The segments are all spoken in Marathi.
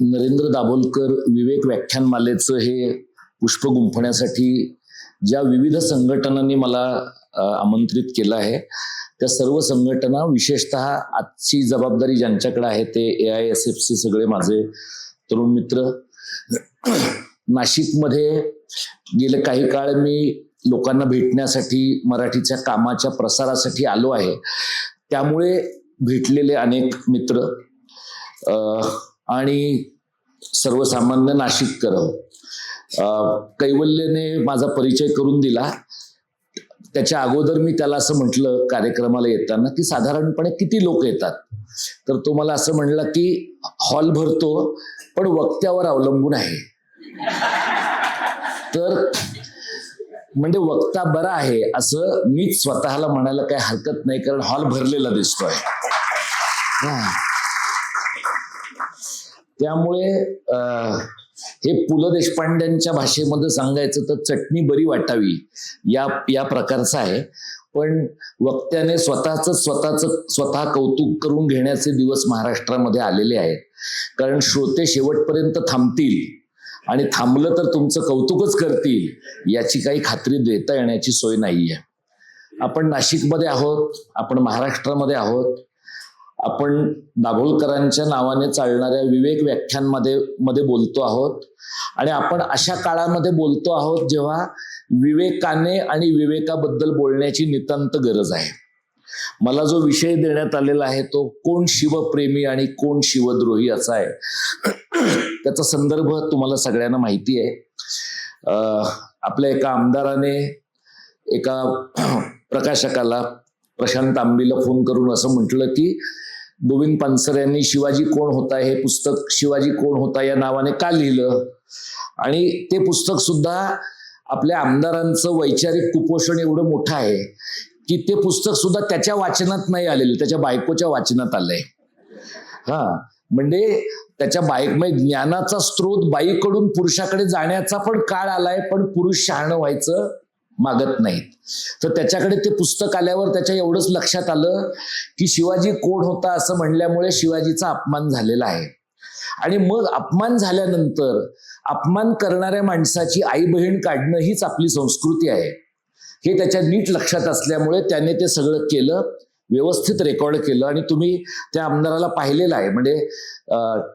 नरेंद्र दाभोलकर विवेक व्याख्यानमालेचं हे पुष्प गुंफण्यासाठी ज्या विविध संघटनांनी मला आमंत्रित केलं आहे त्या सर्व संघटना, विशेषतः आजची जबाबदारी ज्यांच्याकडे आहे ते AISFचे सगळे माझे तरुण मित्र, नाशिकमध्ये गेले काही काळ मी लोकांना भेटण्यासाठी, मराठीच्या कामाच्या प्रसारासाठी आलो आहे. त्यामुळे भेटलेले अनेक मित्र आणि सर्वसामान्य नाशिककर, कैवल्यने माझा परिचय करून दिला. त्याच्या अगोदर मी त्याला असं म्हटलं कार्यक्रमाला येताना की साधारणपणे किती लोक येतात, तर तो मला असं म्हणला की हॉल भरतो पण वक्त्यावर अवलंबून आहे. तर म्हणजे वक्ता बरा आहे असं मीच स्वतःला म्हणायला काही हरकत नाही, कारण हॉल भरलेला दिसतोय. त्यामुळे हे पु ल देशपांड्यांच्या भाषेमध्ये सांगायचं तर चटणी बरी वाटावी या प्रकारचं आहे. पण वक्त्याने स्वतः कौतुक करून घेण्याचे दिवस महाराष्ट्रामध्ये आलेले आहेत. कारण श्रोते शेवटपर्यंत थांबतील आणि थांबलं तर तुमचं कौतुकच करतील याची काही खात्री देता येण्याची सोय नाहीये. आपण नाशिकमध्ये आहोत, आपण महाराष्ट्रामध्ये आहोत, आपण दाभोलकरांच्या नावाने चालणाऱ्या विवेक व्याख्यानमध्ये बोलतो आहोत आणि आपण अशा काळामध्ये बोलतो आहोत जेव्हा विवेकाने आणि विवेकाबद्दल बोलण्याची नितांत गरज आहे. मला जो विषय देण्यात आलेला आहे तो कोण शिवप्रेमी आणि कोण शिवद्रोही असा आहे. त्याचा संदर्भ तुम्हाला सगळ्यांना माहिती आहे. आपल्या एका आमदाराने एका प्रकाशकाला, प्रशांत आंबीला फोन करून असं म्हटलं की गोविंद पानसरे यांनी शिवाजी कोण होता हे पुस्तक शिवाजी कोण होता या नावाने का लिहिलं, आणि ते पुस्तक सुद्धा आपल्या आमदारांचं वैचारिक कुपोषण एवढं मोठं आहे की ते पुस्तक सुद्धा त्याच्या वाचनात नाही आलेलं, त्याच्या बायकोच्या वाचनात आलंय. म्हणजे त्याच्या म्हणजे ज्ञानाचा स्रोत बाईकडून पुरुषाकडे जाण्याचा पण काळ आलाय, पण पुरुष शहाणं व्हायचं मागत नाहीत. तर त्याच्याकडे ते पुस्तक आल्यावर त्याच्या एवढंच लक्षात आलं की शिवाजी कोण होता असं म्हणल्यामुळे शिवाजीचा अपमान झालेला आहे. आणि मग अपमान झाल्यानंतर अपमान करणाऱ्या माणसाची आई बहीण काढणं हीच आपली संस्कृती आहे हे त्याच्या नीट लक्षात असल्यामुळे त्याने ते सगळं केलं, व्यवस्थित रेकॉर्ड केलं. आणि तुम्ही त्या आमदाराला पाहिलेलं आहे. म्हणजे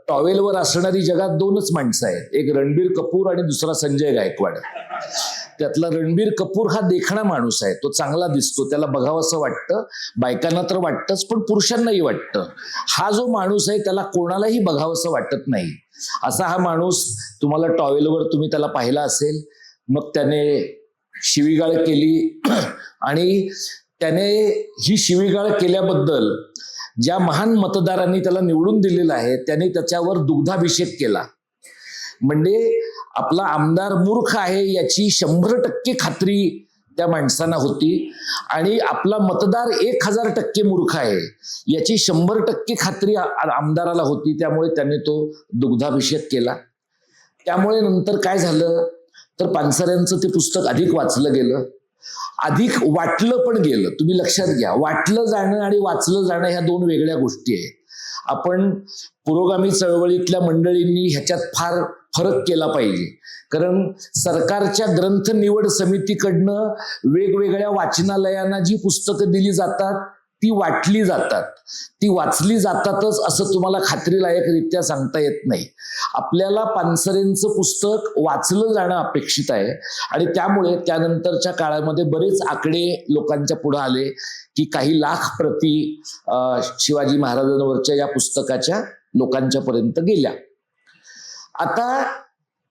टॉवेलवर असणारी जगात दोनच माणसं आहेत, एक रणबीर कपूर आणि दुसरा संजय गायकवाड. त्यातला रणबीर कपूर हा देखणा माणूस आहे, तो चांगला दिसतो, त्याला बघावं असं वाटतं, बायकांना तर वाटतंच पण पुरुषांनाही वाटतं. हा जो माणूस आहे त्याला कोणालाही बघावं असं वाटत नाही, असा हा माणूस तुम्हाला टॉवेलवर तुम्ही त्याला पाहिला असेल. मग त्याने शिवीगाळ केली आणि त्याने ही शिवीगाळ केल्याबद्दल ज्या महान मतदारांनी त्याला निवडून दिलेलं आहे त्याने त्याच्यावर दुग्धाभिषेक केला. म्हणजे आपला आमदार मूर्ख आहे याची 100% खात्री त्या माणसांना होती आणि आपला मतदार 1000% मूर्ख आहे याची 100% खात्री आमदाराला होती. त्यामुळे त्याने तो दुग्धाभिषेक केला. त्यामुळे नंतर काय झालं तर पानसऱ्यांचं ते पुस्तक अधिक वाचलं गेलं, अधिक वाटलं पण गेलं. तुम्ही लक्षात घ्या, वाटलं जाणं आणि वाचलं जाणं ह्या दोन वेगळ्या गोष्टी आहेत. आपण पुरोगामी चळवळीतल्या मंडळींनी ह्याच्यात फार फरक केला पाहिजे. कारण सरकारच्या ग्रंथ निवड समितीकडनं वेगवेगळ्या वाचनालयांना जी पुस्तकं दिली जातात ती वाटली जातात, ती वाचली जातातच असं तुम्हाला खात्रीलायकरित्या सांगता येत नाही. आपल्याला पानसरेंचं पुस्तक वाचलं जाणं अपेक्षित आहे आणि त्यामुळे त्यानंतरच्या काळामध्ये बरेच आकडे लोकांच्या पुढे आले की काही लाख प्रती शिवाजी महाराजांवरच्या या पुस्तकाच्या लोकांच्या पर्यंत गेल्या. आता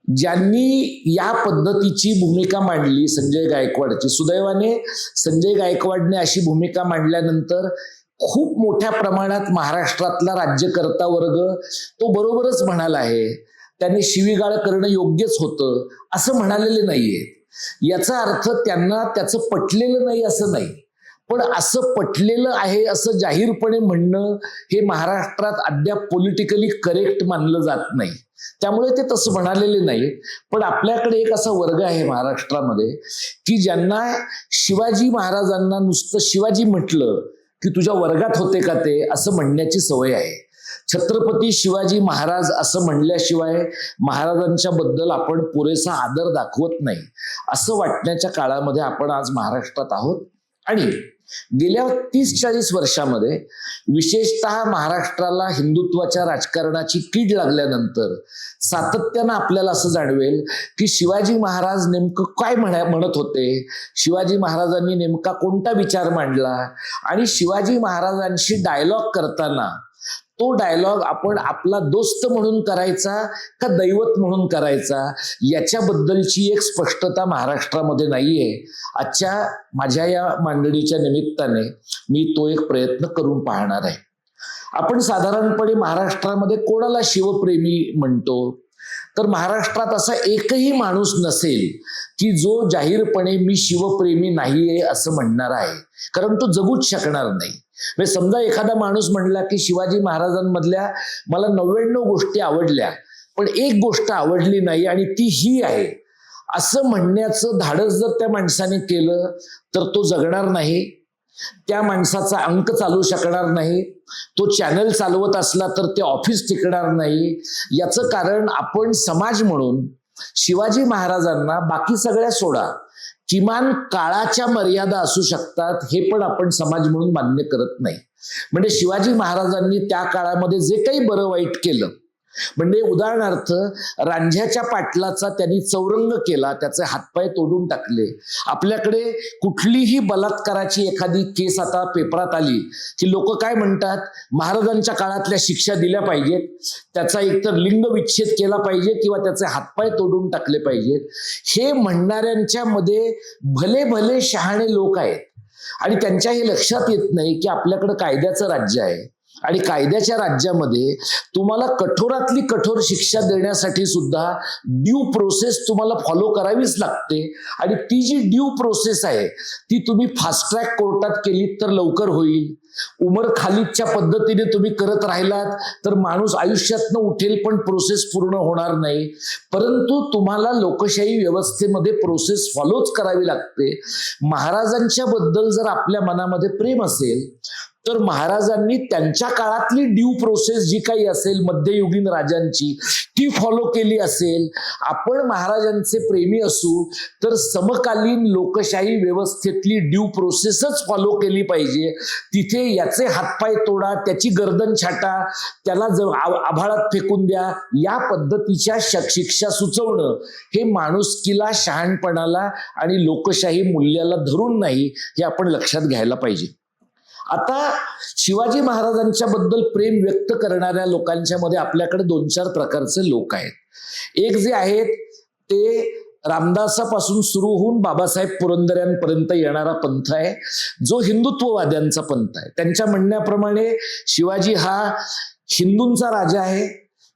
ज्यांनी या पद्धतीची भूमिका मांडली संजय गायकवाडची, सुदैवाने संजय गायकवाडने अशी भूमिका मांडल्यानंतर खूप मोठ्या प्रमाणात महाराष्ट्रातला राज्यकर्ता वर्ग तो बरोबरच म्हणाला आहे. त्याने शिवीगाळ करणं योग्यच होतं असं म्हणालेले नाहीये. याचा अर्थ त्यांना त्याचं पटलेलं नाही असं नाही, पण असं पटलेलं आहे असं जाहीरपणे म्हणणं हे महाराष्ट्रात अद्याप पॉलिटिकली करेक्ट मानलं जात नाही. त्यामुळे ते तसं म्हणालेले नाही. पण आपल्याकडे एक असा वर्ग आहे महाराष्ट्रामध्ये की ज्यांना शिवाजी महाराजांना नुसतं शिवाजी म्हटलं की तुझ्या वर्गात होते का ते असं म्हणण्याची सवय आहे. छत्रपती शिवाजी महाराज असं म्हणल्याशिवाय महाराजांच्या बद्दल आपण पुरेसा आदर दाखवत नाही असं वाटण्याच्या काळामध्ये आपण आज महाराष्ट्रात आहोत. आणि गेल्या 30-40 वर्षामध्ये विशेषतः महाराष्ट्राला हिंदुत्वाच्या राजकारणाची कीड लागल्यानंतर सातत्यानं आपल्याला असं जाणवेल की शिवाजी महाराज नेमकं काय म्हणत होते, शिवाजी महाराजांनी नेमका कोणता विचार मांडला, आणि शिवाजी महाराजांशी डायलॉग करताना तो डायलॉग आपण आपला दोस्त म्हणून करायचा का दैवत म्हणून करायचा, याच्याबद्दलची एक स्पष्टता महाराष्ट्रामध्ये नाहीये. आजच्या माझ्या या मांडणीच्या निमित्ताने मी तो एक प्रयत्न करून पाहणार आहे. आपण साधारणपणे महाराष्ट्रामध्ये कोणाला शिवप्रेमी म्हणतो, तर महाराष्ट्रात असा एकही माणूस नसेल की जो जाहीरपणे मी शिवप्रेमी नाहीये असं म्हणणार आहे, कारण तो जगूच शकणार नाही. म्हणजे समजा एखादा माणूस म्हणला की शिवाजी महाराजांमधल्या मला 99 गोष्टी आवडल्या पण एक गोष्ट आवडली नाही आणि ती ही आहे, असं म्हणण्याचं धाडस जर त्या माणसाने केलं तर तो जगणार नाही, त्या माणसाचा अंक चालू शकणार नाही, तो चॅनल चालवत असला तर ते ऑफिस टिकणार नाही. याचं कारण आपण समाज म्हणून शिवाजी महाराजांना, बाकी सगळ्या सोडा, किमान काळाच्या मर्यादा असू शकतात हे पण आपण समाज म्हणून मान्य करत नाही. म्हणजे शिवाजी महाराजांनी त्या काळामध्ये जे काही बरं वाईट केलं, म्हणजे उदाहरणार्थ रांझ्याच्या पाटलाचा त्यांनी चौरंग केला, त्याचे हातपाय तोडून टाकले. आपल्याकडे कुठलीही बलात्काराची एखादी केस आता पेपरात आली की लोक काय म्हणतात, महाराजांच्या काळातल्या शिक्षा दिल्या पाहिजेत, त्याचा एकतर लिंग विच्छेद केला पाहिजे किंवा त्याचे हातपाय तोडून टाकले पाहिजेत. हे म्हणणाऱ्यांच्या मध्ये भले भले शहाणे लोक आहेत आणि त्यांच्या हे लक्षात येत नाही की आपल्याकडे कायद्याचं राज्य आहे आणि कायद्याच्या राज्यामध्ये तुम्हाला कठोरातली कठोर शिक्षा देण्यासाठी सुद्धा ड्यू प्रोसेस तुम्हाला फॉलो करावीच लागते. आणि ती जी ड्यू प्रोसेस आहे ती तुम्ही फास्ट ट्रॅक कोर्टात केली तर लवकर होईल. उमर खालिदच्या पद्धतीने तुम्ही करत राहिलात तर माणूस आयुष्यातनं उठेल पण प्रोसेस पूर्ण होणार नाही. परंतु तुम्हाला लोकशाही व्यवस्थेमध्ये प्रोसेस फॉलोच करावी लागते. महाराजांच्या बद्दल जर आपल्या मनामध्ये प्रेम असेल तर महाराजांनी त्यांच्या काळातली ड्यू प्रोसेस जी काही असेल मध्ययुगीन राजांची ती फॉलो केली असेल. आपण महाराजांचे प्रेमी असू तर समकालीन लोकशाही व्यवस्थेतली ड्यू प्रोसेसच फॉलो केली पाहिजे. तिथे याचे हातपाय तोडा, त्याची गर्दन छाटा, त्याला आभाळात फेकून द्या, या पद्धतीच्या शिक्षा सुचवणं हे माणुसकीला, शहाणपणाला आणि लोकशाही मूल्याला धरून नाही, हे आपण लक्षात घ्यायला पाहिजे. आता शिवाजी महाराजांच्या बद्दल प्रेम व्यक्त करणाऱ्या लोकांच्या मध्ये आपल्याकडे 2-4 प्रकारचे लोक आहेत. एक जे आहेत ते रामदासापासून सुरू होऊन बाबासाहेब पुरंदऱ्यांपर्यंत येणारा पंथ आहे, जो हिंदुत्ववाद्यांचा पंथ आहे. त्यांच्या म्हणण्याप्रमाणे शिवाजी हा हिंदूंचा राजा आहे,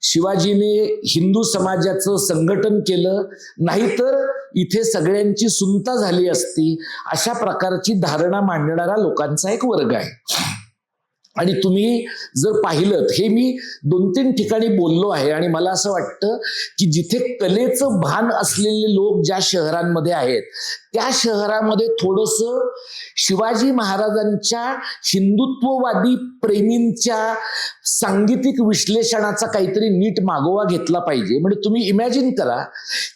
शिवाजीने हिंदू समाजाचं संघटन केलं, नाहीतर इथे सगळ्यांची सुनता झाली असती, अशा प्रकारची धारणा मांडणारा लोकांचा एक वर्ग आहे. आणि तुम्ही जर पाहिलं, हे मी 2-3 ठिकाणी बोललो आहे आणि मला असं वाटतं की जिथे कलेचं भान असलेले लोक ज्या शहरांमध्ये आहेत त्या शहरामध्ये थोडंसं शिवाजी महाराजांच्या हिंदुत्ववादी प्रेमींच्या सांगीतिक विश्लेषणाचा काहीतरी नीट मागोवा घेतला पाहिजे. म्हणजे तुम्ही इमॅजिन करा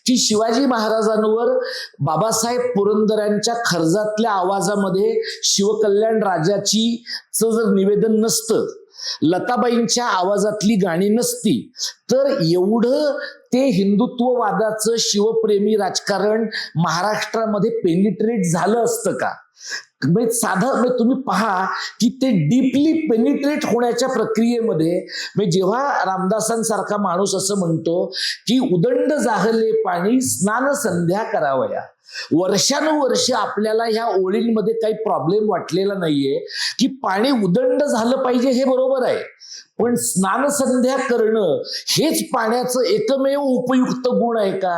की शिवाजी महाराजांवर बाबासाहेब पुरंदऱ्यांच्या खर्जातल्या आवाजामध्ये शिवकल्याण राजाची जर निवेदन नसतं, लताबाईंच्या आवाजातली गाणी नसती, तर एवढं ते हिंदुत्ववादाचं शिवप्रेमी राजकारण महाराष्ट्रामध्ये पेनिट्रेट झालं असतं का? साधं तुम्ही पहा की ते डीपली पेनिट्रेट होण्याच्या प्रक्रियेमध्ये जेव्हा रामदासांसारखा माणूस असं म्हणतो की उदंड जाहले पाणी स्नान संध्या करावया, वर्षानुवर्ष आपल्याला ह्या ओळींमध्ये काही प्रॉब्लेम वाटलेला नाहीये की पाणी उदंड झालं पाहिजे, हे बरोबर आहे, पण स्नानसंध्या करणं हेच पाण्याचं एकमेव उपयुक्त गुण आहे का?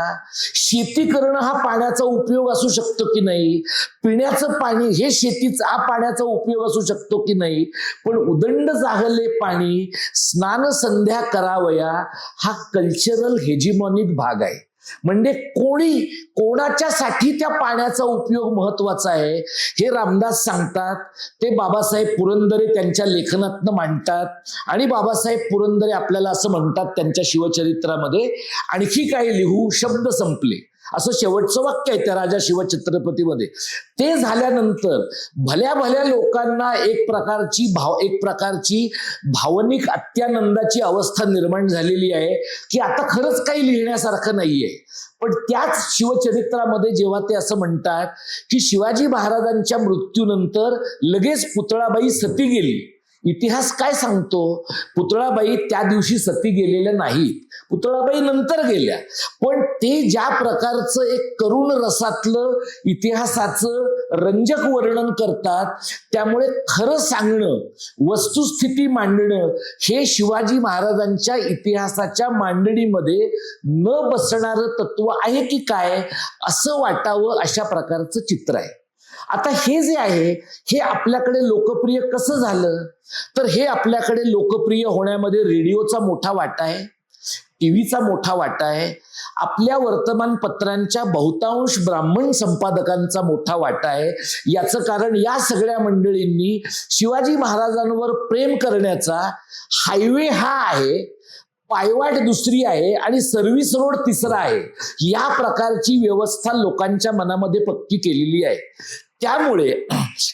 शेती करणं हा पाण्याचा उपयोग असू शकतो की नाही? पिण्याचं पाणी हे शेतीचा पाण्याचा उपयोग असू शकतो की नाही? पण उदंड जाहले पाणी स्नानसंध्या करावया हा कल्चरल हेजिमॉनिक भाग आहे. म्हणजे कोणाच्यासाठी त्या पाण्याचा उपयोग महत्वाचा आहे हे रामदास सांगतात, ते बाबासाहेब पुरंदरे त्यांच्या लेखनातनं मांडतात. आणि बाबासाहेब पुरंदरे आपल्याला असं म्हणतात त्यांच्या शिवचरित्रामध्ये, आणखी काय लिहू, शब्द संपले, असं शेवटचं वाक्य आहे त्या राजा शिवछत्रपतीमध्ये. ते झाल्यानंतर भल्या भल्या लोकांना एक प्रकारची भावनिक अत्यानंदाची अवस्था निर्माण झालेली आहे की आता खरंच काही लिहिण्यासारखं नाहीये. पण त्याच शिवचरित्रामध्ये जेव्हा ते असं म्हणतात की शिवाजी महाराजांच्या मृत्यूनंतर लगेच पुतळाबाई सती गेली, इतिहास काय सांगतो, पुतळाबाई त्या दिवशी सती गेलेल्या नाहीत, पुतळाबाई नंतर गेल्या. पण ते ज्या प्रकारचं एक करुण रसातलं इतिहासाचं रंजक वर्णन करतात, त्यामुळे खरं सांगणं, वस्तुस्थिती मांडणं हे शिवाजी महाराजांच्या इतिहासाच्या मांडणीमध्ये न बसणारं तत्व आहे की काय असं वाटावं, अशा प्रकारचं चित्र आहे. आता हे जे आहे हे आपल्याकडे लोकप्रिय कसं झालं, तर हे आपल्याकडे लोकप्रिय होण्यामध्ये रेडिओचा मोठा वाटा आहे, टीव्हीचा मोठा वाटा आहे, आपल्या वर्तमानपत्रांच्या बहुतांश ब्राह्मण संपादकांचा मोठा वाटा आहे. याचं कारण या सगळ्या मंडळींनी शिवाजी महाराजांवर प्रेम करण्याचा हायवे हा आहे, पायवाट दुसरी आहे आणि सर्व्हिस रोड तिसरा आहे, या प्रकारची व्यवस्था लोकांच्या मनामध्ये पक्की केलेली आहे. त्यामुळे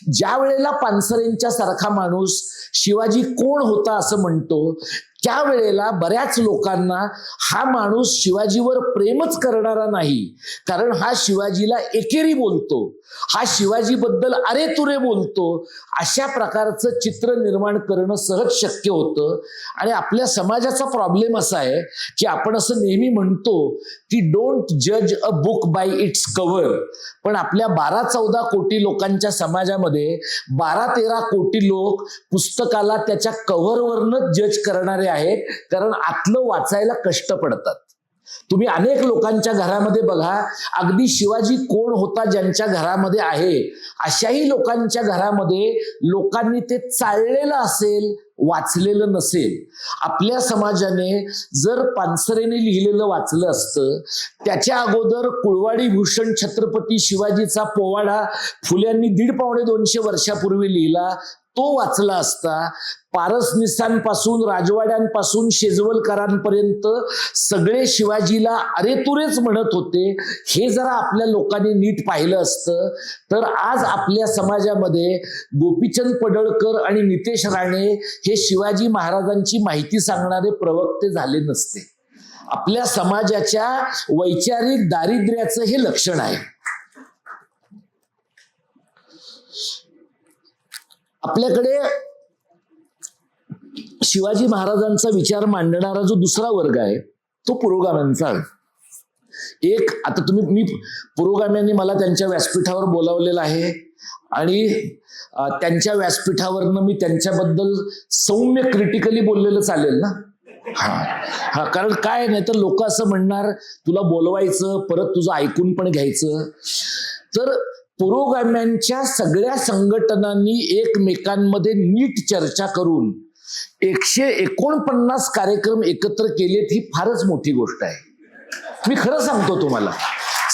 ज्या वेळेला पानसरेंच्या सारखा माणूस शिवाजी कोण होता असं म्हणतो, त्यावेळेला बऱ्याच लोकांना हा माणूस शिवाजीवर प्रेमच करणारा नाही, कारण हा शिवाजीला एकेरी बोलतो, हा शिवाजीबद्दल अरे तुरे बोलतो, अशा प्रकारचं चित्र निर्माण करणं सहज शक्य होतं. आणि आपल्या समाजाचा प्रॉब्लेम असा आहे की आपण असं नेहमी म्हणतो की डोंट जज a book by it's cover, पण आपल्या 12-14 कोटी लोकांच्या समाजामध्ये 12-13 कोटी लोक पुस्तकाला त्याच्या कव्हरवरनच जज करणारे आहेत, कारण आतलं वाचायला कष्ट पडतात. तुम्ही अनेक लोकांच्या घरामध्ये बघा, अगदी शिवाजी कोण होता ज्यांच्या घरामध्ये आहे, अशाही लोकांच्या घरामध्ये लोकांनी ते चाललेलं असेल, वाचलेलं नसेल. आपल्या समाजाने जर पानसरेने लिहिलेलं वाचलं असतं, त्याच्या अगोदर कुळवाडी भूषण छत्रपती शिवाजीचा पोवाडा फुल्यांनी 150-200 वर्षापूर्वी लिहिला, तो वाचला असता, पारसनिसांपासून राजवाड्यांपासून शेजवलकरांपर्यंत सगळे शिवाजीला अरेतुरेच म्हणत होते, हे जरा आपल्या लोकांनी नीट पाहिलं असतं तर आज आपल्या समाजामध्ये गोपीचंद पडळकर आणि नितेश राणे हे शिवाजी महाराजांची माहिती सांगणारे प्रवक्ते झाले नसते. आपल्या समाजाच्या वैचारिक दारिद्र्याचं हे लक्षण आहे. आपल्याकडे शिवाजी महाराजांचा विचार मांडणारा जो दुसरा वर्ग आहे तो पुरोगाम्यांचा. आता मी पुरोगाम्यांनी मला त्यांच्या व्यासपीठावर बोलावलेलं आहे आणि त्यांच्या व्यासपीठावरनं मी त्यांच्याबद्दल सौम्य क्रिटिकली बोललेलं चालेल ना? हा, कारण काय नाही तर लोक असं म्हणणार तुला बोलवायचं, परत तुझं ऐकून पण घ्यायचं. तर पुरोगाम्यांच्या सगळ्या संघटनांनी एकमेकांमध्ये नीट चर्चा करून 149 कार्यक्रम एकत्र केलेत, ही फारच मोठी गोष्ट आहे. मी खरं सांगतो तुम्हाला,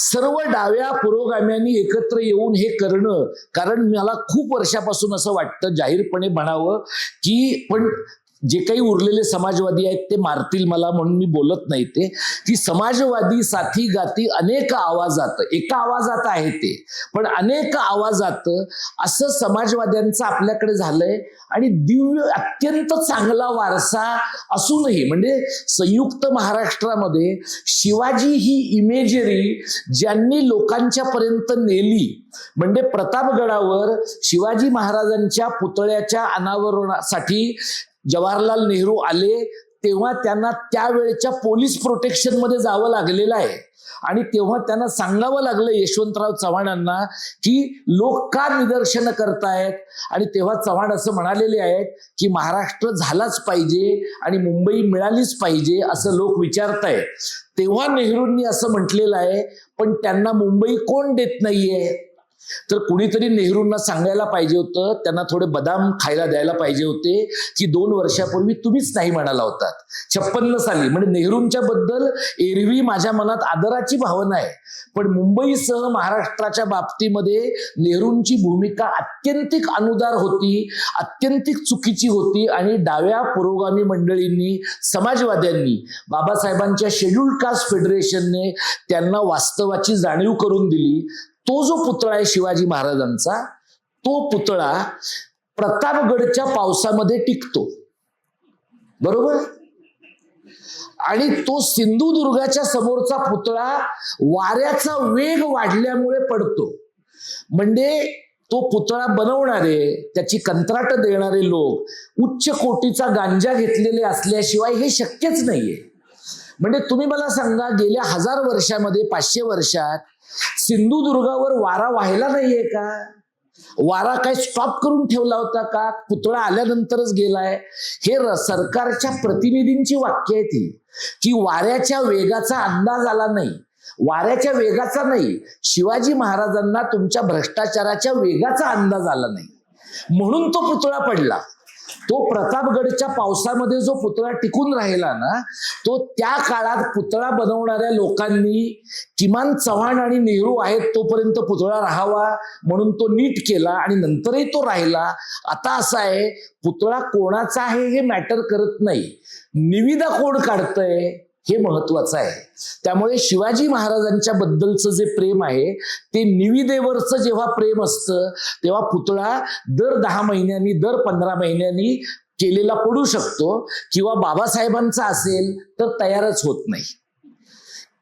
सर्व डाव्या पुरोगाम्यांनी एकत्र येऊन हे करणं, कारण मला खूप वर्षापासून असं वाटतं जाहीरपणे म्हणावं की, पण जे काही उरलेले समाजवादी आहेत ते मारतील मला म्हणून मी बोलत नाही, ते की समाजवादी साथी गाती अनेक आवाजात, एका आवाजात आहे ते, पण अनेक आवाजात असं समाजवाद्यांचं आपल्याकडे झालंय. आणि दिव्य अत्यंत चांगला वारसा असूनही, म्हणजे संयुक्त महाराष्ट्रामध्ये शिवाजी ही इमेजरी ज्यांनी लोकांच्या पर्यंत नेली, म्हणजे प्रतापगडावर शिवाजी महाराजांच्या पुतळ्याच्या अनावरणासाठी जवाहरलाल नेहरू आले तेव्हा त्यांना त्यावेळेच्या पोलीस प्रोटेक्शन मध्ये जावं लागलेलं आहे. आणि तेव्हा त्यांना सांगावं लागलं यशवंतराव चव्हाणांना की लोक का निदर्शनं करतायत, आणि तेव्हा चव्हाण असं म्हणालेले आहेत की महाराष्ट्र झालाच पाहिजे आणि मुंबई मिळालीच पाहिजे असं लोक विचारतायत. तेव्हा नेहरूंनी असं म्हटलेलं आहे, पण त्यांना मुंबई कोण देत नाहीये? तर कुणीतरी नेहरूंना सांगायला पाहिजे होतं, त्यांना थोडे बदाम खायला द्यायला पाहिजे होते की 2 वर्षापूर्वी तुम्हीच नाही म्हणाला होतात 56 साली. म्हणजे नेहरूंच्या बद्दल एरवी माझ्या मनात आदराची भावना आहे, पण मुंबईसह महाराष्ट्राच्या बाबतीमध्ये नेहरूंची भूमिका अत्यंतिक अनुदार होती, अत्यंतिक चुकीची होती. आणि डाव्या पुरोगामी मंडळींनी, समाजवाद्यांनी, बाबासाहेबांच्या शेड्यूल्ड कास्ट फेडरेशनने त्यांना वास्तवाची जाणीव करून दिली. तो जो पुतळा आहे शिवाजी महाराजांचा, तो पुतळा प्रतापगडच्या पावसामध्ये टिकतो, बरोबर. आणि तो सिंधुदुर्गाच्या समोरचा पुतळा वाऱ्याचा वेग वाढल्यामुळे पडतो. म्हणजे तो पुतळा बनवणारे, त्याची कंत्राट देणारे लोक उच्च कोटीचा गांजा घेतलेले असल्याशिवाय हे शक्यच नाहीये. म्हणजे तुम्ही मला सांगा, गेल्या 1000 वर्षामध्ये, 500 वर्षात सिंधुदुर्गावर वारा व्हायला नाहीये का? वारा काय स्टॉप करून ठेवला होता का? पुतळा आल्यानंतरच गेलाय. हे सरकारच्या प्रतिनिधींची वाक्य आहेत ही, की वाऱ्याच्या वेगाचा अंदाज आला नाही. वाऱ्याच्या वेगाचा नाही, शिवाजी महाराजांना तुमच्या भ्रष्टाचाराच्या वेगाचा अंदाज आला नाही, म्हणून तो पुतळा पडला. तो प्रतापगडच्या पावसामध्ये जो पुतळा टिकून राहिला ना, तो त्या काळात पुतळा बनवणाऱ्या लोकांनी किमान चव्हाण आणि नेहरू आहेत तोपर्यंत पुतळा राहावा म्हणून तो नीट केला आणि नंतरही तो राहिला. आता असं आहे, पुतळा कोणाचा आहे हे मॅटर करत नाही, निविदा कोण काढतंय हे महत्वाचं आहे. त्यामुळे शिवाजी महाराजांच्या बद्दलचं जे प्रेम आहे ते निविदेवरचं जेव्हा प्रेम असतं तेव्हा पुतळा दर 10 महिन्यांनी, दर 15 महिन्यांनी केलेला पडू शकतो, किंवा बाबासाहेबांचा असेल तर तयारच होत नाही.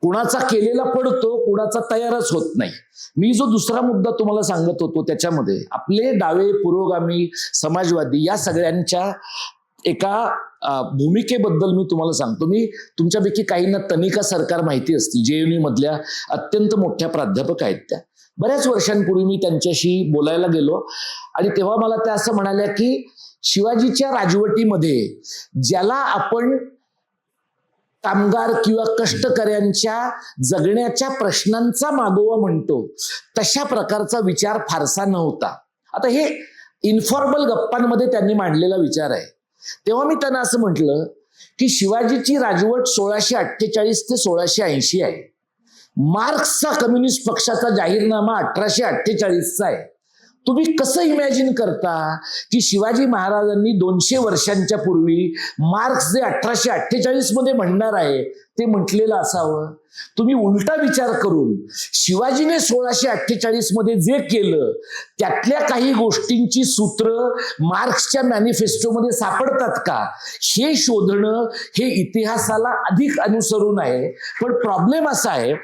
कुणाचा केलेला पडतो, कुणाचा तयारच होत नाही. मी जो दुसरा मुद्दा तुम्हाला सांगत होतो त्याच्यामध्ये आपले डावे, पुरोगामी, समाजवादी या सगळ्यांच्या एका भूमिकेबद्दल मी तुम्हाला सांगतो. मी तुमच्यापैकी काहींना तनिका सरकार माहिती असतील, JNU मधल्या अत्यंत मोठ्या प्राध्यापक आहेत त्या. बऱ्याच वर्षांपूर्वी मी त्यांच्याशी बोलायला गेलो आणि तेव्हा मला त्या असं म्हणाल्या की शिवाजीच्या राजवटीमध्ये ज्याला आपण कामगार किंवा कष्टकऱ्यांच्या जगण्याच्या प्रश्नांचा मागोवा म्हणतो तशा प्रकारचा विचार फारसा नव्हता. आता हे इन्फॉर्मल गप्पांमध्ये त्यांनी मांडलेला विचार आहे. तेव्हा मी त्यांना असं म्हटलं की शिवाजीची राजवट 1648 ते 1680 आहे. मार्क्सचा कम्युनिस्ट पक्षाचा जाहीरनामा 1848चा आहे. तुम्ही कसं इमॅजिन करता की शिवाजी महाराजांनी 200 वर्षांच्या पूर्वी मार्क्स जे 1848 मध्ये म्हणणार आहे ते म्हटलेलं असावं? तुम्ही उलटा विचार करून शिवाजीने 1648 मध्ये जे केलं त्यातल्या काही गोष्टींची सूत्र मार्क्सच्या मॅनिफेस्टोमध्ये सापडतात का हे शोधणं हे इतिहासाला अधिक अनुसरून आहे. पण प्रॉब्लेम असा आहे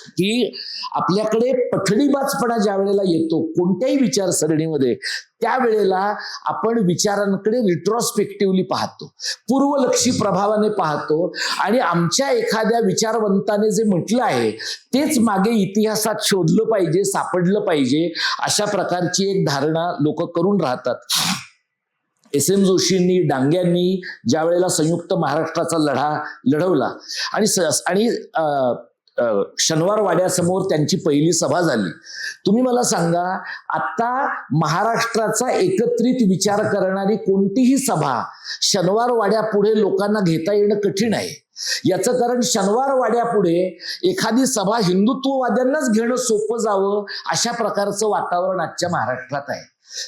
की आपल्याकडे पठडीबाजपणा ज्या वेळेला येतो कोणत्याही विचारसरणीमध्ये त्यावेळेला आपण विचारांकडे रिट्रोस्पेक्टिव्हली पाहतो, पूर्वलक्षी प्रभावाने पाहतो आणि आमच्या एखाद्या विचारवंताने जे म्हटलं आहे तेच मागे इतिहासात शोधलं पाहिजे, सापडलं पाहिजे, अशा प्रकारची एक धारणा लोक करून राहतात. SM जोशींनी, डांग्यांनी ज्या वेळेला संयुक्त महाराष्ट्राचा लढा लढवला आणि शनिवार वाड्यासमोर त्यांची पहिली सभा झाली. तुम्ही मला सांगा, आता महाराष्ट्राचा एकत्रित विचार करणारी कोणतीही सभा शनिवार वाड्यापुढे लोकांना घेता येणं कठीण आहे. याचं कारण शनिवार वाड्यापुढे एखादी सभा हिंदुत्ववाद्यांनाच घेणं सोपं जावं अशा प्रकारचं वातावरण आजच्या महाराष्ट्रात आहे.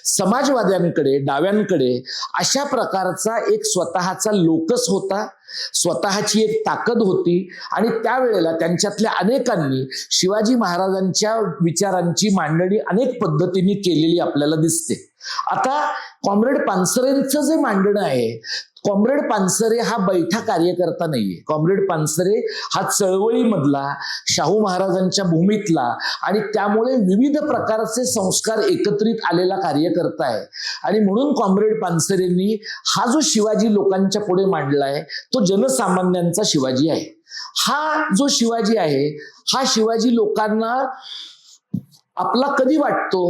समाजवाद्यांकडे, डाव्यांकडे अशा प्रकारचा एक स्वतःचा लोकस होता, स्वतःची एक ताकद होती आणि त्यावेळेला त्यांच्यातल्या अनेकांनी शिवाजी महाराजांच्या विचारांची मांडणी अनेक पद्धतीने केलेली आपल्याला दिसते. आता कॉम्रेड पानसरेंचं जे मांडणं आहे, कॉम्रेड पानसरे हा बैठा कार्यकर्ता नाहीये. कॉम्रेड पानसरे हा चळवळीमधला, शाहू महाराजांच्या भूमीतला आणि त्यामुळे विविध प्रकारचे संस्कार एकत्रित आलेला कार्यकर्ता आहे. आणि म्हणून कॉम्रेड पानसरेंनी हा जो शिवाजी लोकांच्या पुढे मांडलाय तो जनसामान्यांचा शिवाजी आहे. हा जो शिवाजी आहे हा शिवाजी लोकांना आपला कधी वाटतो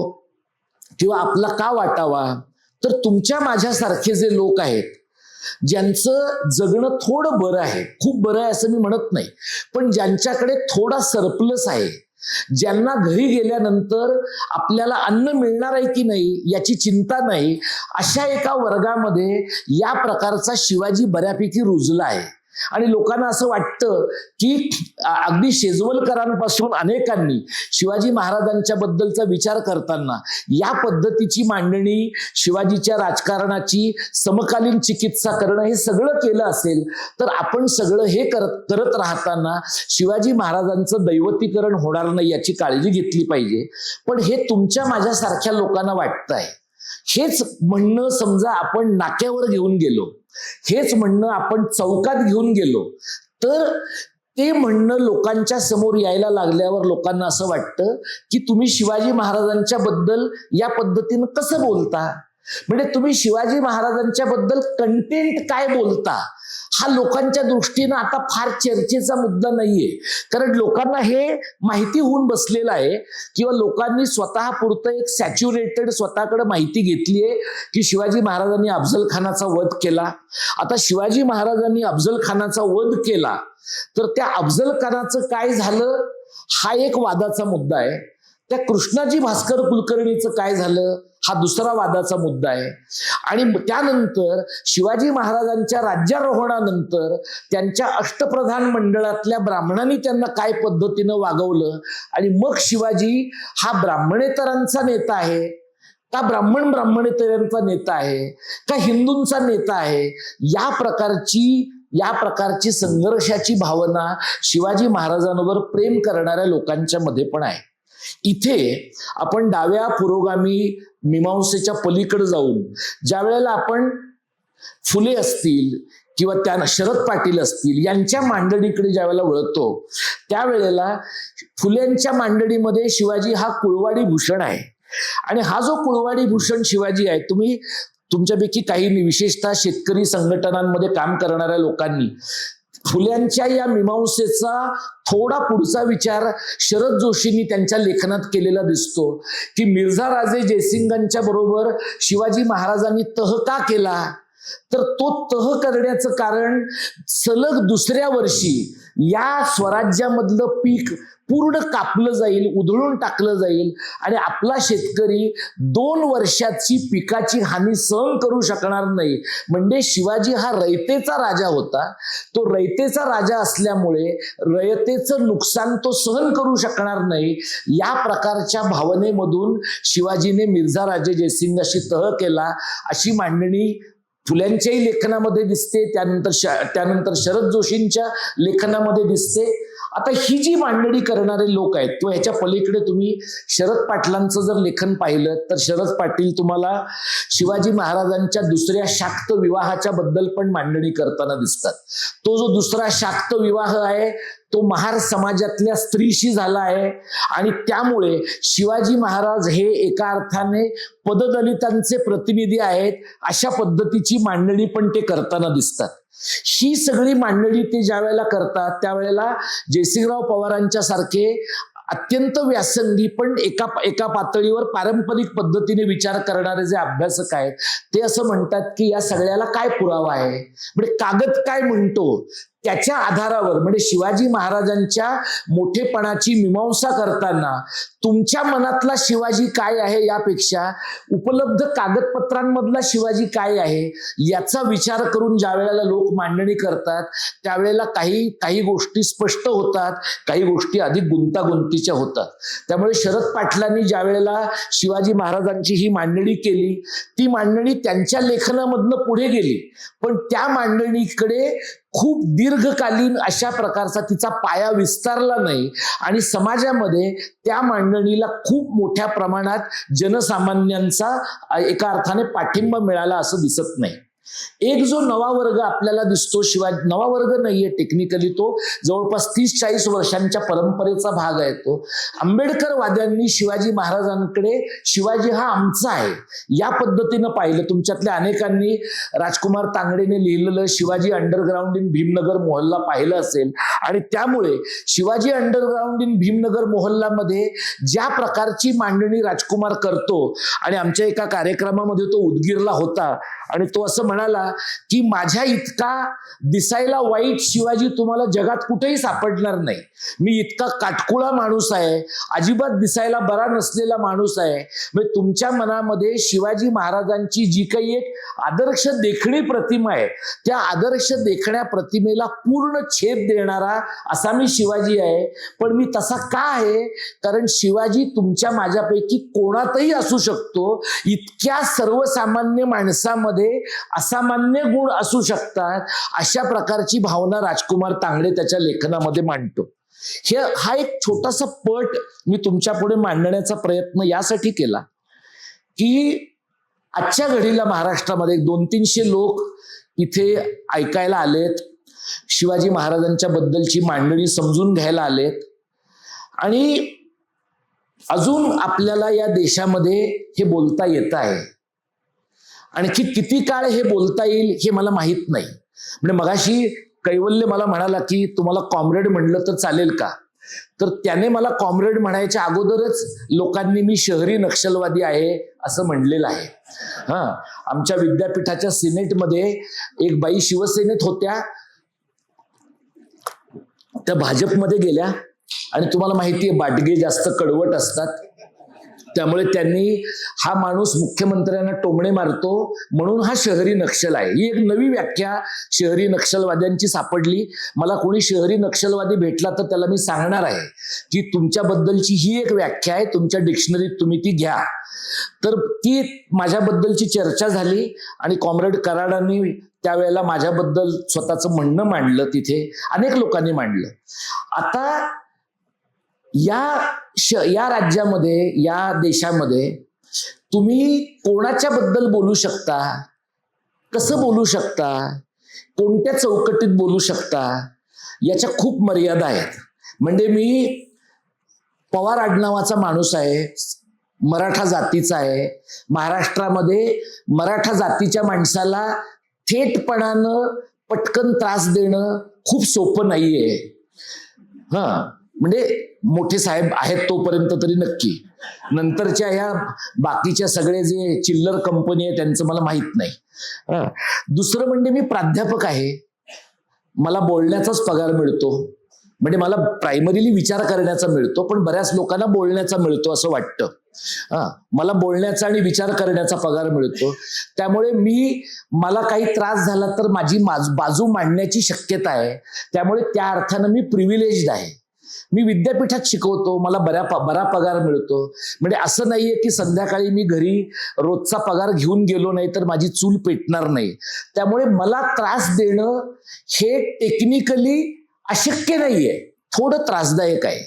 किंवा आपला का वाटावा, तर तुमच्या माझ्यासारखे जे लोक आहेत ज्यांचं जगणं थोडं बरं आहे, खूप बरं आहे असं मी म्हणत नाही, पण ज्यांच्याकडे थोडा सरप्लस आहे, ज्यांना घरी गेल्यानंतर आपल्याला अन्न मिळणार आहे की नाही याची चिंता नाही, अशा एका वर्गामध्ये या प्रकारचा शिवाजी बऱ्यापैकी रुजला आहे. आणि लोकांना असं वाटतं की अगदी शेजवलकरांपासून अनेकांनी शिवाजी महाराजांच्या बद्दलचा विचार करताना या पद्धतीची मांडणी, शिवाजीच्या राजकारणाची समकालीन चिकित्सा करणं हे सगळं केलं असेल तर आपण सगळं हे करत राहताना शिवाजी महाराजांचं दैवतीकरण होणार नाही याची काळजी घेतली पाहिजे. पण हे तुमच्या माझ्यासारख्या लोकांना वाटतंय. हेच म्हणणं समजा आपण नाक्यावर घेऊन गेलो, हेच म्हणणं आपण चौकात घेऊन गेलो, तर ते म्हणणं लोकांच्या समोर यायला लागल्यावर लोकांना असं वाटतं की तुम्ही शिवाजी महाराजांच्या बद्दल या पद्धतीनं कसं बोलता. म्हणजे तुम्ही शिवाजी महाराजांच्या बद्दल कंटेंट काय बोलता हा लोकांच्या दृष्टीनं आता फार चर्चेचा मुद्दा नाहीये. कारण लोकांना हे माहिती होऊन बसलेलं आहे किंवा लोकांनी स्वतः पुरतं एक सॅच्युरेटेड स्वतःकडे माहिती घेतली आहे की शिवाजी महाराजांनी अफजल खानाचा वध केला. आता शिवाजी महाराजांनी अफजल खानाचा वध केला तर त्या अफजल खानाचं काय झालं हा एक वादाचा मुद्दा आहे. त्या कृष्णाजी भास्कर कुलकर्णीचं काय झालं हा दुसरा वादाचा मुद्दा आहे. आणि त्यानंतर शिवाजी महाराजांच्या राज्यारोहणानंतर त्यांच्या अष्टप्रधान मंडळातल्या ब्राह्मणांनी त्यांना काय पद्धतीनं वागवलं आणि मग शिवाजी हा ब्राह्मणेतरांचा नेता आहे का ब्राह्मणेतरांचा नेता आहे का हिंदूंचा नेता आहे, या प्रकारची संघर्षाची भावना शिवाजी महाराजांवर प्रेम करणाऱ्या लोकांच्या मध्ये पण आहे. इथे आपण डाव्या पुरोगामी मीमांसेच्या पलीकडे जाऊन ज्या वेळेला आपण फुले असतील किंवा त्या शरद पाटील असतील यांच्या मांडणीकडे ज्या वेळेला वळतो त्यावेळेला फुलेंच्या मांडणीमध्ये शिवाजी हा कुळवाडी भूषण आहे. आणि हा जो कुळवाडी भूषण शिवाजी आहे, तुम्ही तुमच्यापैकी काही विशेषतः शेतकरी संघटनांमध्ये काम करणाऱ्या लोकांनी फुल्यांच्या या मीमांसेचा थोडा पुढचा विचार शरद जोशींनी त्यांच्या लेखनात केलेला दिसतो की मिर्झा राजे जयसिंगांच्या बरोबर शिवाजी महाराजांनी तह का केला. तर तो तह करण्याचं कारण सलग दुसऱ्या वर्षी या स्वराज्यामधलं पीक पूर्ण कापलं जाईल, उधळून टाकलं जाईल आणि आपला शेतकरी 2 वर्षाची पिकाची हानी सहन करू शकणार नाही. म्हणजे शिवाजी हा रयतेचा राजा होता. तो रयतेचा राजा असल्यामुळे रयतेचं नुकसान तो सहन करू शकणार नाही. या प्रकारच्या भावनेमधून शिवाजीने मिर्झा राजे जयसिंगाशी तह केला अशी मांडणी फुल्यांच्याही लेखनामध्ये दिसते, त्यानंतर शरद जोशींच्या लेखनामध्ये दिसते. आता ही जी मांडणी करणारे लोक आहेत किंवा ह्याच्या पलीकडे तुम्ही शरद पाटलांचं जर लेखन पाहिलं तर शरद पाटील तुम्हाला शिवाजी महाराजांच्या दुसऱ्या शाक्त विवाहाच्या बद्दल पण मांडणी करताना दिसतात. तो जो दुसरा शाक्त विवाह आहे तो महार समाजातल्या स्त्रीशी झाला आहे आणि त्यामुळे शिवाजी महाराज हे एका अर्थाने पददलितांचे प्रतिनिधी आहेत अशा पद्धतीची मांडणी पण ते करताना दिसतात. ही सगळी मांडणी ते ज्या वेळेला करतात त्यावेळेला जयसिंगराव पवारांच्या सारखे अत्यंत व्यासंगी पण एका पातळीवर पारंपरिक पद्धतीने विचार करणारे जे अभ्यासक आहेत ते असं म्हणतात की या सगळ्याला काय पुरावा आहे, म्हणजे कागद काय म्हणतो त्याच्या आधारावर, म्हणजे शिवाजी महाराजांच्या मोठेपणाची मीमांसा करताना तुमच्या मनातला शिवाजी काय आहे यापेक्षा उपलब्ध कागदपत्रांमधला शिवाजी काय आहे याचा विचार करून ज्या वेळेला लोक मांडणी करतात त्यावेळेला काही गोष्टी स्पष्ट होतात, काही गोष्टी अधिक गुंतागुंतीच्या होतात. त्यामुळे शरद पाटलांनी ज्या वेळेला शिवाजी महाराजांची ही मांडणी केली ती मांडणी त्यांच्या लेखनामधनं पुढे गेली, पण त्या मांडणीकडे खूप दीर्घकालीन अशा प्रकारचा तिचा पाया विस्तारला नाही आणि समाजामध्ये त्या मांडणीला खूप मोठ्या प्रमाणात जनसामान्यांचा एका अर्थाने पाठिंबा मिळाला असं दिसत नाही. एक जो नवा वर्ग आपल्याला दिसतो, नवा वर्ग नाहीये टेक्निकली, तो जवळपास 30-40 वर्षांच्या परंपरेचा भाग आहे. तो आंबेडकरवाद्यांनी शिवाजी महाराजांकडे शिवाजी हा आमचा आहे या पद्धतीनं पाहिलं. तुमच्यातल्या अनेकांनी राजकुमार तांगडेने लिहिलेलं शिवाजी अंडरग्राउंड इन भीमनगर मोहल्ला पाहिलं असेल आणि त्यामुळे शिवाजी अंडरग्राउंड इन भीमनगर मोहल्लामध्ये ज्या प्रकारची मांडणी राजकुमार करतो आणि आमच्या एका कार्यक्रमामध्ये तो उदगीरला होता आणि तो असं म्हणाला की माझ्या इतका दिसायला वाईट शिवाजी तुम्हाला जगात कुठेही सापडणार नाही. मी इतका काटकुळा माणूस आहे, अजिबात दिसायला बरा नसलेला माणूस आहे. म्हणजे तुमच्या मनामध्ये शिवाजी महाराजांची जी काही एक आदर्श देखणी प्रतिमा आहे, त्या आदर्श देखण्या प्रतिमेला पूर्ण छेद देणारा असा मी शिवाजी आहे. पण मी तसा का आहे? कारण शिवाजी तुमच्या माझ्यापैकी कोणातही असू शकतो. इतक्या सर्वसामान्य माणसामध्ये असामान्य गुण असू शकतात, अशा प्रकारची भावना राजकुमार तांगडे त्याच्या लेखनामध्ये मांडतो. हा एक छोटासा पट मी तुमच्या पुढे मांडण्याचा प्रयत्न यासाठी केला की आजच्या घडीला महाराष्ट्रामध्ये 200-300 लोक इथे ऐकायला आलेत, शिवाजी महाराजांच्या बद्दलची मांडणी समजून घ्यायला आलेत, आणि अजून आपल्याला या देशामध्ये हे बोलता येत आहे. आणखी किती काळ हे बोलता येईल हे मला माहित नाही. म्हणजे मगाशी कैवल्य मला म्हणाला की तुम्हाला कॉम्रेड म्हणलं तर चालेल का? तर त्याने मला कॉम्रेड म्हणायच्या अगोदरच लोकांनी मी शहरी नक्षलवादी आहे असं म्हणलेलं आहे. आमच्या विद्यापीठाच्या सिनेटमध्ये एक बाई शिवसेनेत होत्या, त्या भाजपमध्ये गेल्या, आणि तुम्हाला माहिती आहे बाटगे जास्त कडवट असतात, त्यामुळे त्यांनी हा माणूस मुख्यमंत्र्यांना टोमणे मारतो म्हणून हा शहरी नक्षल आहे. ही एक नवी व्याख्या शहरी नक्षलवाद्यांची सापडली. मला कोणी शहरी नक्षलवादी भेटला तर त्याला मी सांगणार आहे की तुमच्याबद्दलची ही एक व्याख्या आहे, तुमच्या डिक्शनरीत तुम्ही ती घ्या. तर ती माझ्याबद्दलची चर्चा झाली आणि कॉम्रेड कराडांनी त्यावेळेला माझ्याबद्दल स्वतःचं म्हणणं मांडलं, तिथे अनेक लोकांनी मांडलं. आता या राज्यामध्ये, या देशामध्ये तुम्ही कोणाच्या बद्दल बोलू शकता, कसं बोलू शकता, कोणत्या चौकटीत बोलू शकता, याच्या खूप मर्यादा आहेत. म्हणजे मी पवार आडनावाचा माणूस आहे, मराठा जातीचा आहे. महाराष्ट्रामध्ये मराठा जातीच्या माणसाला थेटपणानं पटकन त्रास देणं खूप सोपं नाहीये. म्हणजे मोठे साहेब आहेत तोपर्यंत तरी नक्की, नंतरच्या ह्या बाकीच्या सगळे जे चिल्लर कंपनी आहे त्यांचं मला माहित नाही. दुसरं म्हणजे मी प्राध्यापक आहे, मला बोलण्याचाच पगार मिळतो. म्हणजे मला प्रायमरीली विचार करण्याचा मिळतो, पण बऱ्याच लोकांना बोलण्याचा मिळतो असं वाटतं. मला बोलण्याचा आणि विचार करण्याचा पगार मिळतो. त्यामुळे मला काही त्रास झाला तर माझी बाजू मांडण्याची शक्यता आहे. त्यामुळे त्या अर्थानं मी प्रिव्हिलेज्ड आहे. मी विद्यापीठात शिकवतो, मला बरा पगार मिळतो. म्हणजे असं नाहीये की संध्याकाळी मी घरी रोजचा पगार घेऊन गेलो नाही तर माझी चूल पेटणार नाही. त्यामुळे मला त्रास देणं हे टेक्निकली अशक्य नाहीये, थोडं त्रासदायक आहे.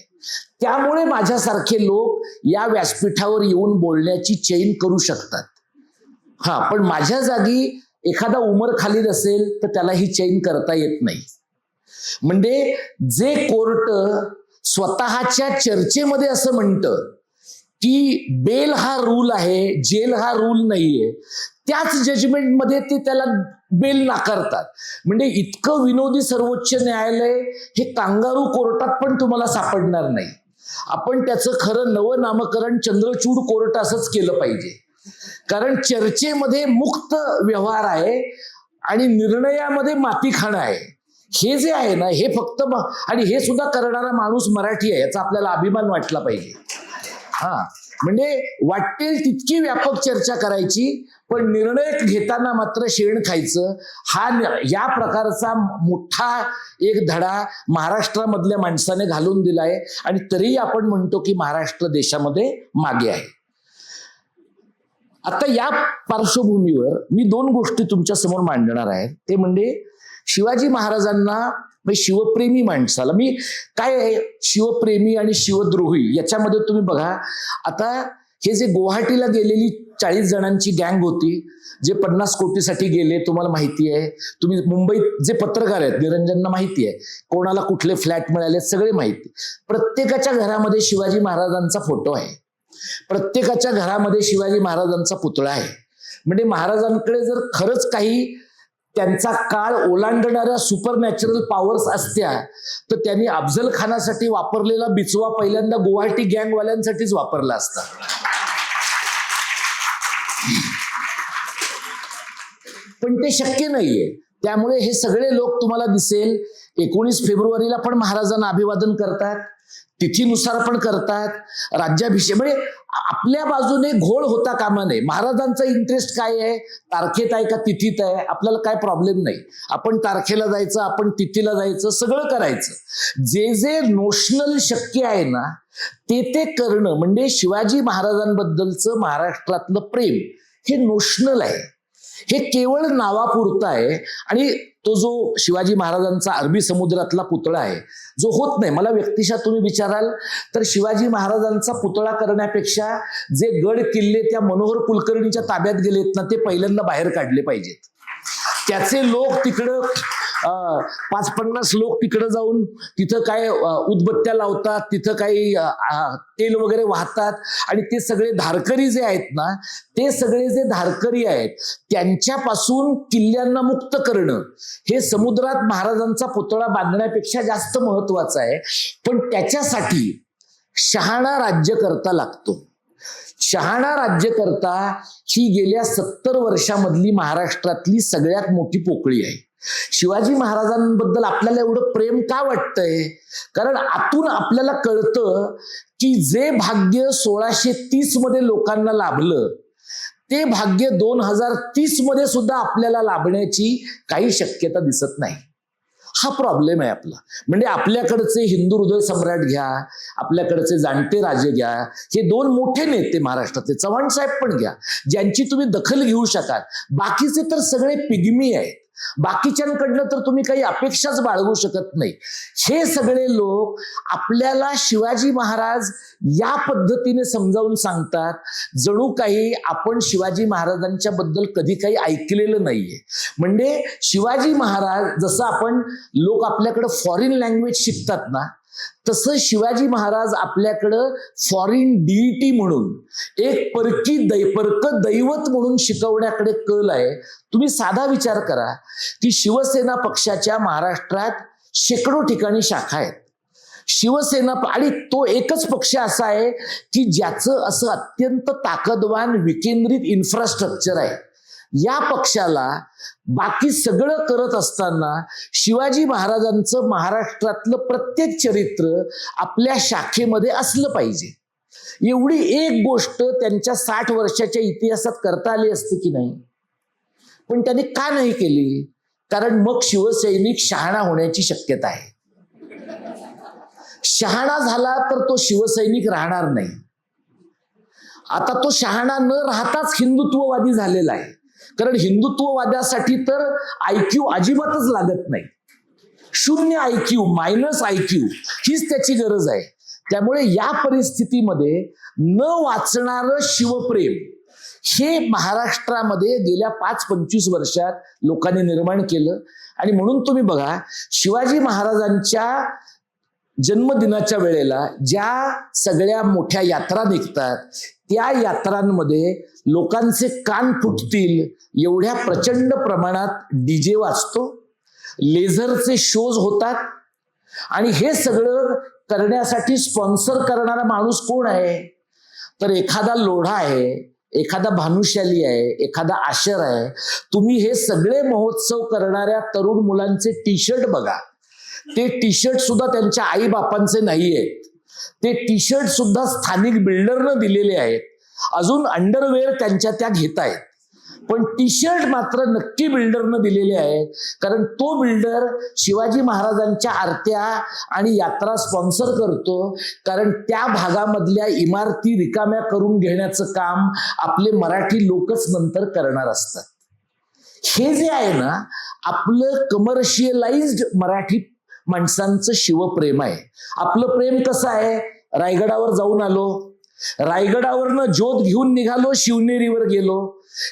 त्यामुळे माझ्यासारखे लोक या व्यासपीठावर येऊन बोलण्याची चैन करू शकतात. पण माझ्या जागी एखादा उमर खालीद असेल तर त्याला ही चैन करता येत नाही. म्हणजे जे कोर्ट स्वतःच्या चर्चेमध्ये असं म्हणतं की बेल हा रूल आहे, जेल हा रूल नाहीये, त्याच जजमेंटमध्ये ते त्याला बेल नाकारतात. म्हणजे इतकं विनोदी सर्वोच्च न्यायालय हे कांगारू कोर्टात पण तुम्हाला सापडणार नाही. आपण त्याचं खरं नवं नामकरण चंद्रचूड कोर्ट असंच केलं पाहिजे. कारण चर्चेमध्ये मुक्त व्यवहार आहे आणि निर्णयामध्ये माती खाणं आहे. हे जे आहे ना, हे फक्त आणि हे सुद्धा करणारा माणूस मराठी आहे याचा आपल्याला अभिमान वाटला पाहिजे. म्हणजे वाटेल तितकी व्यापक चर्चा करायची, पण निर्णय घेताना मात्र शेण खायचं. या प्रकारचा मोठा एक धडा महाराष्ट्रामधल्या माणसाने घालून दिलाय, आणि तरी आपण म्हणतो की महाराष्ट्र देशामध्ये मागे आहे. आता या पार्श्वभूमीवर मी 2 गोष्टी तुमच्या समोर मांडणार आहे. ते म्हणजे शिवाजी महाराजांना, शिवप्रेमी माणसाला, मी काय शिवप्रेमी आणि शिवद्रोही याच्यामध्ये तुम्ही बघा. आता हे जे गुवाहाटीला गेलेली 40 जणांची गँग होती, जे 50 कोटीसाठी गेले, तुम्हाला माहिती आहे. तुम्ही मुंबईत जे पत्रकार आहेत, निरंजनना माहिती आहे कोणाला कुठले फ्लॅट मिळाले, सगळे माहिती. प्रत्येकाच्या घरामध्ये शिवाजी महाराजांचा फोटो आहे, प्रत्येकाच्या घरामध्ये शिवाजी महाराजांचा पुतळा आहे. म्हणजे महाराजांकडे जर खरंच काही त्यांचा काळ ओलांडणाऱ्या सुपरनॅचरल पॉवर्स असत्या तर त्यांनी अफजल खानासाठी वापरलेला बिचवा पहिल्यांदा गुवाहाटी गँगवाल्यांसाठीच वापरला असता. पण ते शक्य नाहीये. त्यामुळे हे सगळे लोक तुम्हाला दिसेल 19 फेब्रुवारीला पण महाराजांना अभिवादन करतात, तिथीनुसार पण करतात, राज्याभिषेक, म्हणजे आपल्या बाजूने घोळ होता कामा नये. महाराजांचा इंटरेस्ट काय आहे, तारखेत आहे का तिथीत आहे, आपल्याला काय प्रॉब्लेम नाही. आपण तारखेला जायचं, आपण तिथीला जायचं, सगळं करायचं. जे जे नोशनल शक्य आहे ना ते करणं म्हणजे शिवाजी महाराजांबद्दलचं महाराष्ट्रातलं प्रेम हे नोशनल आहे, हे केवळ नावापुरतं आहे. आणि तो जो शिवाजी महाराजांचा अरबी समुद्रातला पुतळा आहे जो होत नाही, मला व्यक्तिशः तुम्ही विचाराल तर शिवाजी महाराजांचा पुतळा करण्यापेक्षा जे गड किल्ले त्या मनोहर कुलकर्णीच्या ताब्यात गेलेत ना ते पहिल्यांदा बाहेर काढले पाहिजेत. त्याचे लोक तिकडं 5-50 लोक तिकडं जाऊन तिथं काय उदबत्त्या लावतात, तिथं काही तेल वगैरे वाहतात, आणि ते सगळे धारकरी जे आहेत ना ते सगळे जे धारकरी आहेत त्यांच्यापासून किल्ल्यांना मुक्त करणं हे समुद्रात महाराजांचा पुतळा बांधण्यापेक्षा जास्त महत्वाचं आहे. पण त्याच्यासाठी शहाणा राज्यकर्ता लागतो. शहाणा राज्यकर्ता ही गेल्या 70 वर्षामधली महाराष्ट्रातली सगळ्यात मोठी पोकळी आहे. शिवाजी महाराजांबद्दल आपल्याला एवढं प्रेम का वाटतंय? कारण आतून आपल्याला कळतं की जे भाग्य 1630 मध्ये लोकांना लाभलं ते भाग्य 2030 मध्ये सुद्धा आपल्याला लाभण्याची काही शक्यता दिसत नाही. हा प्रॉब्लेम आहे आपला. म्हणजे आपल्याकडचे हिंदू हृदय सम्राट घ्या, आपल्याकडचे जाणते राजे घ्या, हे 2 मोठे नेते महाराष्ट्रातले, चव्हाण साहेब पण घ्या, ज्यांची तुम्ही दखल घेऊ शकाल. बाकीचे तर सगळे पिगमी आहेत, बाकीच्यांकडनं तर तुम्ही काही अपेक्षाच बाळगू शकत नाही. हे सगळे लोक आपल्याला शिवाजी महाराज या पद्धतीने समजावून सांगतात जणू काही आपण शिवाजी महाराजांच्या बद्दल कधी काही ऐकलेलं नाहीये. म्हणजे शिवाजी महाराज, जसं आपण लोक आपल्याकडं फॉरिन लँग्वेज शिकतात ना तसं शिवाजी महाराज आपल्याकडं फॉरिन डिइटी म्हणून एक परक दैवत म्हणून शिकवण्याकडे कल आहे. तुम्ही साधा विचार करा की शिवसेना पक्षाच्या महाराष्ट्रात शेकडो ठिकाणी शाखा आहेत. शिवसेना, आणि तो एकच पक्ष असा आहे की ज्याचं असं अत्यंत ताकदवान विकेंद्रित इन्फ्रास्ट्रक्चर आहे. या पक्षाला बाकी सगळं करत असताना शिवाजी महाराजांचं महाराष्ट्रातलं प्रत्येक चरित्र आपल्या शाखेमध्ये असलं पाहिजे. एवढी एक गोष्ट त्यांच्या 60 वर्षाच्या इतिहासात करता आली असती की नाही? पण त्यांनी का नाही केली? कारण मग शिवसैनिक शहाणा होण्याची शक्यता आहे. शहाणा झाला तर तो शिवसैनिक राहणार नाही. आता तो शहाणा न राहताच हिंदुत्ववादी झालेला आहे. कारण हिंदुत्ववाद्यासाठी तर IQ अजिबातच लागत नाही. 0 IQ, -IQ हीच त्याची गरज आहे. त्यामुळे या परिस्थितीमध्ये न वाचणारं शिवप्रेम हे महाराष्ट्रामध्ये गेल्या 5-25 वर्षात लोकांनी निर्माण केलं. आणि म्हणून तुम्ही बघा, शिवाजी महाराजांच्या जन्मदिनाच्या वेळेला ज्या सगळ्या मोठ्या यात्रा निघतात त्या यात्रांमध्ये लोकांचे कान फुटतील एवढ्या प्रचंड प्रमाणात DJ वाजतो, लेझरचे शोज होतात. आणि हे सगळं करण्यासाठी स्पॉन्सर करणारा माणूस कोण आहे? तर एखादा लोढा आहे, एखादा भानुशाली आहे, एखादा आशर आहे. तुम्ही हे सगळे महोत्सव करणाऱ्या तरुण मुलांचे टी-शर्ट बघा. ते टी-शर्ट सुद्धा त्यांच्या आई बापांचे नाही आहेत. ते टी-शर्ट सुद्धा स्थानिक बिल्डरनं दिलेले आहेत. अजून अंडरवेअर त्यांच्या त्या घेत आहेत, पण टी-शर्ट मात्र नक्की बिल्डरनं दिलेले आहेत. कारण तो बिल्डर शिवाजी महाराजांच्या आरत्या आणि यात्रा स्पॉन्सर करतो. कारण त्या भागामधल्या इमारती रिकाम्या करून घेण्याचं काम आपले मराठी लोकच नंतर करणार असतात. हे जे आहे ना आपलं कमर्शियलाइज्ड मराठी माणसांचं शिवप्रेम आहे. आपलं प्रेम कसं आहे? रायगडावर जाऊन आलो, रायगडावरनं ज्योत घेऊन निघालो, शिवनेरीवर गेलो,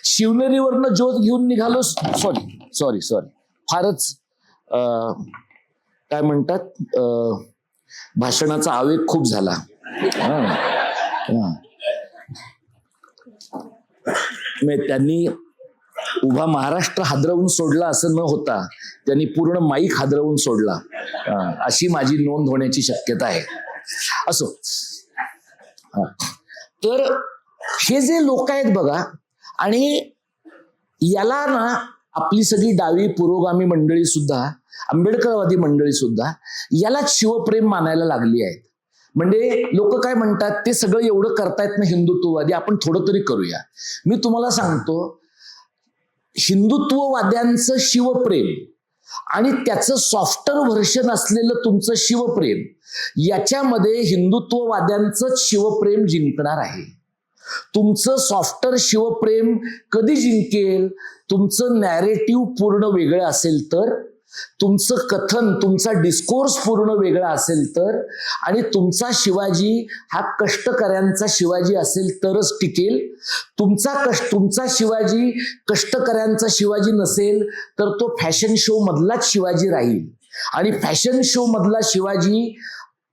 शिवनेरीवरनं ज्योत घेऊन निघालो, सॉरी फारच काय म्हणतात, भाषणाचा आवेग खूप झाला. त्यांनी उभा महाराष्ट्र हादरवून सोडला असं न होता त्यांनी पूर्ण माईक हादरवून सोडला, अशी माझी नोंद होण्याची शक्यता आहे. असो, तर हे जे लोक आहेत बघा, आणि याला ना आपली सगळी डावी पुरोगामी मंडळी सुद्धा, आंबेडकरवादी मंडळी सुद्धा यालाच शिवप्रेम मानायला लागली आहेत. म्हणजे लोक काय म्हणतात, ते सगळं एवढं करतायत ना हिंदुत्ववादी, आपण थोडं तरी करूया. मी तुम्हाला सांगतो, हिंदुत्ववाद्यांचं शिवप्रेम आणि त्याचं सॉफ्टर व्हर्शन असलेलं तुमचं शिवप्रेम, याच्यामध्ये हिंदुत्ववाद्यांचंच शिवप्रेम जिंकणार आहे. तुमचं सॉफ्टर शिवप्रेम कधी जिंकेल? तुमचं नॅरेटिव्ह पूर्ण वेगळं असेल तर, तुमचं कथन, तुमचा डिस्कोर्स पूर्ण वेगळा असेल तर, आणि तुमचा शिवाजी हा कष्टकऱ्यांचा शिवाजी असेल तरच टिकेल. तुमचा शिवाजी कष्टकऱ्यांचा शिवाजी नसेल तर तो फॅशन शो मधलाच शिवाजी राहील. आणि फॅशन शो मधला शिवाजी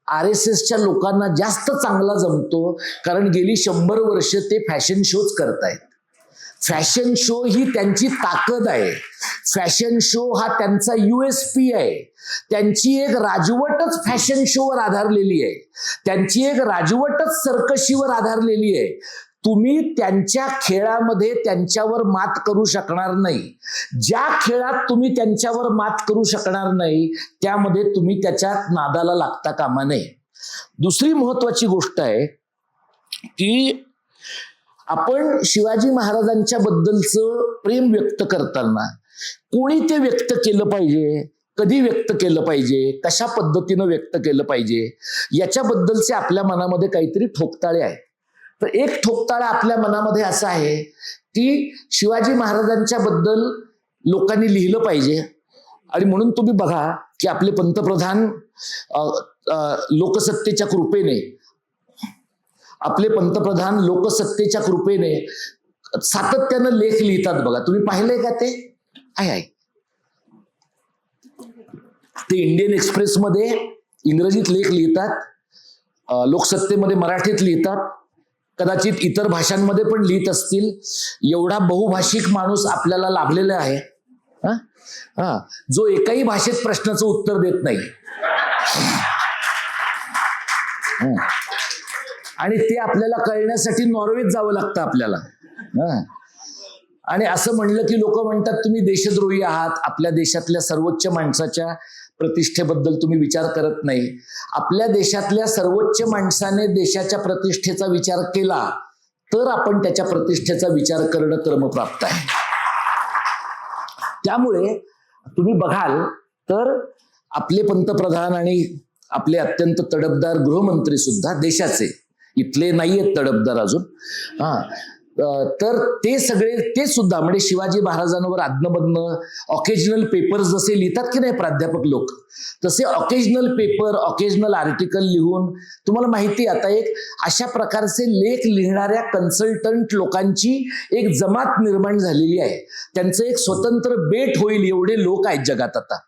RSSच्या लोकांना जास्त चांगला जमतो, कारण गेली 100 वर्ष ते फॅशन शोच करतायत. फॅशन शो ही त्यांची ताकद आहे. फॅशन शो हा त्यांचा USP आहे. त्यांची एक राजवटच फॅशन शोवर आधारलेली आहे. त्यांची एक राजवटच सर्कशीवर आधारलेली आहे. तुम्ही त्यांच्या खेळामध्ये त्यांच्यावर मात करू शकणार नाही. ज्या खेळात तुम्ही त्यांच्यावर मात करू शकणार नाही, त्यामध्ये तुम्ही त्याच्यात नादाला लागता कामा नये. दुसरी महत्वाची गोष्ट आहे की आपण शिवाजी महाराजांच्या बद्दलचं प्रेम व्यक्त करताना कोणी ते व्यक्त केलं पाहिजे, कधी व्यक्त केलं पाहिजे, कशा पद्धतीनं व्यक्त केलं पाहिजे, याच्याबद्दलचे आपल्या मनामध्ये काहीतरी ठोकताळे आहेत. तर एक ठोकताळा आपल्या मनामध्ये असा आहे की शिवाजी महाराजांच्या बद्दल लोकांनी लिहिलं पाहिजे. आणि म्हणून तुम्ही बघा की आपले पंतप्रधान लोकसत्तेच्या कृपेने सातत्यानं लेख लिहितात बघा. तुम्ही पाहिलंय का ते? आहे. ते इंडियन एक्सप्रेसमध्ये इंग्रजीत लेख लिहितात, लोकसत्तेमध्ये मराठीत लिहितात, कदाचित इतर भाषांमध्ये पण लिहित असतील. एवढा बहुभाषिक माणूस आपल्याला लाभलेला आहे जो एकाही भाषेत प्रश्नाचं उत्तर देत नाही. आणि ते आपल्याला कळण्यासाठी नॉर्वेत जावं लागतं आपल्याला. आणि असं म्हणलं की लोक म्हणतात तुम्ही देशद्रोही आहात, आपल्या देशातल्या सर्वोच्च माणसाच्या प्रतिष्ठेबद्दल तुम्ही विचार करत नाही. आपल्या देशातल्या सर्वोच्च माणसाने देशाच्या प्रतिष्ठेचा विचार केला तर आपण त्याच्या प्रतिष्ठेचा विचार करणं क्रमप्राप्त आहे. त्यामुळे तुम्ही बघाल तर आपले पंतप्रधान आणि आपले अत्यंत तडफदार गृहमंत्री सुद्धा देशाचे, इथले नाहीयेत तडफदार अजून, तर ते सुद्धा म्हणजे शिवाजी महाराजांवर आज्ञाबद्ध ऑकेजनल पेपर्स जसे लिहितात की नाही प्राध्यापक लोक, तसे ऑकेजनल आर्टिकल लिहून, तुम्हाला माहिती आता एक अशा प्रकारचे लेख लिहिणाऱ्या कन्सल्टंट लोकांची एक जमात निर्माण झालेली आहे. त्यांचं एक स्वतंत्र बेट होईल एवढे लोक आहेत जगात आता.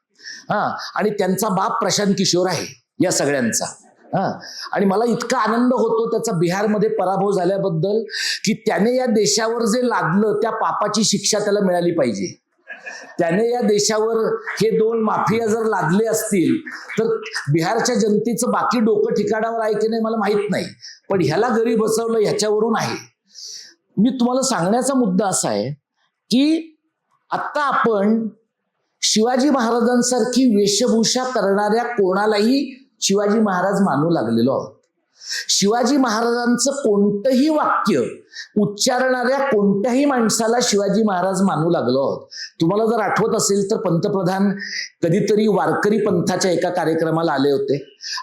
आणि त्यांचा बाप प्रशांत किशोर आहे या सगळ्यांचा. आणि मला इतका आनंद होतो त्याचा बिहारमध्ये पराभव झाल्याबद्दल की त्याने या देशावर जे लादलं त्या पापाची शिक्षा त्याला मिळाली पाहिजे. त्याने या देशावर हे 2 माफिया जर लादले असतील तर बिहारच्या जनतेचं बाकी डोकं ठिकाणावर आहे की नाही मला माहित नाही, पण ह्याला घरी बसवलं ह्याच्यावरून आहे. मी तुम्हाला सांगण्याचा मुद्दा असा आहे की आता आपण शिवाजी महाराजांसारखी वेशभूषा करणाऱ्या कोणालाही शिवाजी महाराज मानू लागलेलो आहोत. शिवाजी महाराजांचं कोणतंही वाक्य उच्चारणाऱ्या कोणत्याही माणसाला शिवाजी महाराज मानू लागलो आहोत. तुम्हाला जर आठवत असेल तर पंतप्रधान कधीतरी वारकरी पंथाच्या एका कार्यक्रमाला आले होते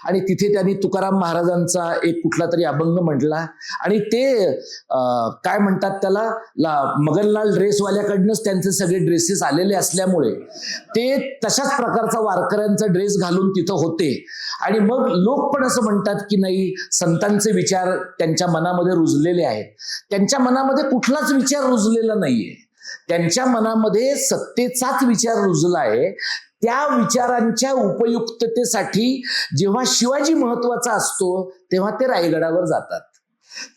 आणि तिथे त्यांनी तुकाराम महाराजांचा एक कुठला तरी अभंग म्हटला आणि ते काय म्हणतात त्याला, मगनलाल ड्रेसवाल्याकडनंच त्यांचे सगळे ड्रेसेस आलेले असल्यामुळे ते तशाच प्रकारचा वारकऱ्यांचा ड्रेस घालून तिथं होते. आणि मग लोक पण असं म्हणतात की नाही, संतांचे विचार त्यांच्या मनामध्ये रुजलेले आहेत. त्यांच्या मनामध्ये कुठलाच विचार रुजलेला नाहीये. त्यांच्या मनामध्ये सत्तेचाच विचार रुजला आहे. त्या विचारांच्या उपयुक्ततेसाठी जेव्हा शिवाजी महत्वाचा असतो तेव्हा ते रायगडावर जातात.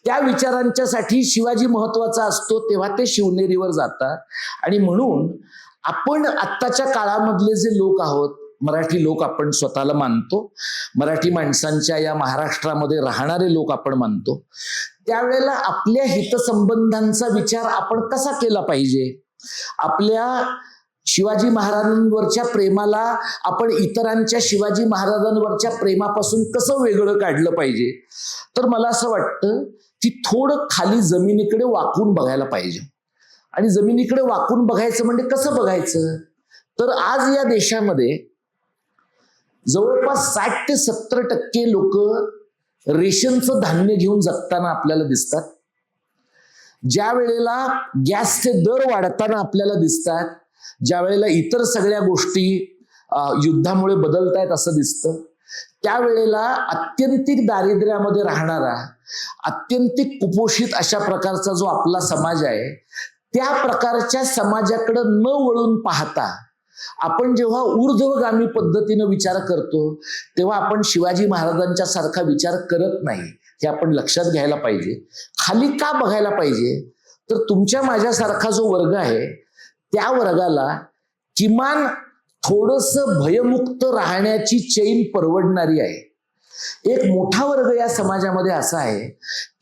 त्या विचारांच्यासाठी शिवाजी महत्वाचा असतो तेव्हा ते शिवनेरीवर जातात. आणि म्हणून आपण आत्ताच्या काळामधले जे लोक आहोत, मराठी लोक आपण स्वतःला मानतो, मराठी माणसांच्या या महाराष्ट्रामध्ये राहणारे लोक आपण मानतो, त्यावेळेला आपल्या हितसंबंधांचा विचार आपण कसा केला पाहिजे, आपल्या शिवाजी महाराजांवरच्या प्रेमाला आपण इतरांच्या शिवाजी महाराजांवरच्या प्रेमापासून कसं वेगळं काढलं पाहिजे, तर मला असं वाटतं की थोडं खाली जमिनीकडे वाकून बघायला पाहिजे. आणि जमिनीकडे वाकून बघायचं म्हणजे कसं बघायचं, तर आज या देशामध्ये जवळपास 60 ते 70% लोक रेशनचं धान्य घेऊन जगताना आपल्याला दिसतात. ज्या वेळेला गॅसचे दर वाढताना आपल्याला दिसतात, ज्या वेळेला इतर सगळ्या गोष्टी युद्धामुळे बदलतायत असं दिसतं, त्यावेळेला अत्यंतिक दारिद्र्यामध्ये राहणारा, अत्यंतिक कुपोषित अशा प्रकारचा जो आपला समाज आहे, त्या प्रकारच्या समाजाकडे न वळून पाहता आपण जेव्हा ऊर्ध्वगामी पद्धतीनं विचार करतो, तेव्हा आपण शिवाजी महाराजांच्या सारखा विचार करत नाही. हे आपण लक्षात घ्यायला पाहिजे. खाली का बघायला पाहिजे, तर तुमच्या माझ्यासारखा जो वर्ग आहे, त्या वर्गाला किमान थोडंसं भयमुक्त राहण्याची चैन परवडणारी आहे. एक मोठा वर्ग या समाजामध्ये असा आहे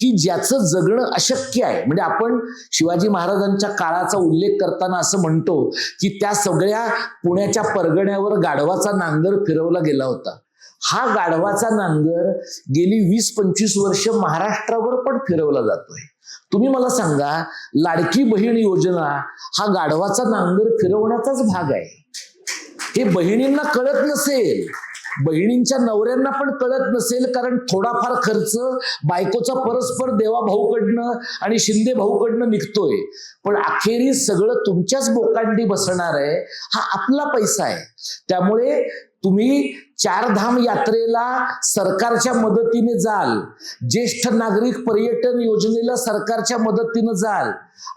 की ज्याचं जगणं अशक्य आहे. म्हणजे आपण शिवाजी महाराजांच्या काळाचा उल्लेख करताना असं म्हणतो की त्या सगळ्या पुण्याच्या परगण्यावर गाढवाचा नांगर फिरवला गेला होता. हा गाढवाचा नांगर गेली 20-25 वर्ष महाराष्ट्रावर पण फिरवला जातोय. तुम्ही मला सांगा, लाडकी बहीण योजना हा गाढवाचा नांगर फिरवण्याचाच भाग आहे. हे बहिणींना कळत नसेल, बहिणींच्या नवऱ्यांना पण कळत नसेल, कारण थोडाफार खर्च बायकोचा परस्पर देवा भाऊकडनं आणि शिंदे भाऊकडनं निघतोय, पण अखेरीस सगळं तुमच्याच बोकांडी बसणार आहे. हा आपला पैसा आहे. त्यामुळे तुम्ही 4 धाम यात्रेला सरकारच्या मदतीने जाल, ज्येष्ठ नागरिक पर्यटन योजनेला सरकारच्या मदतीने जाल,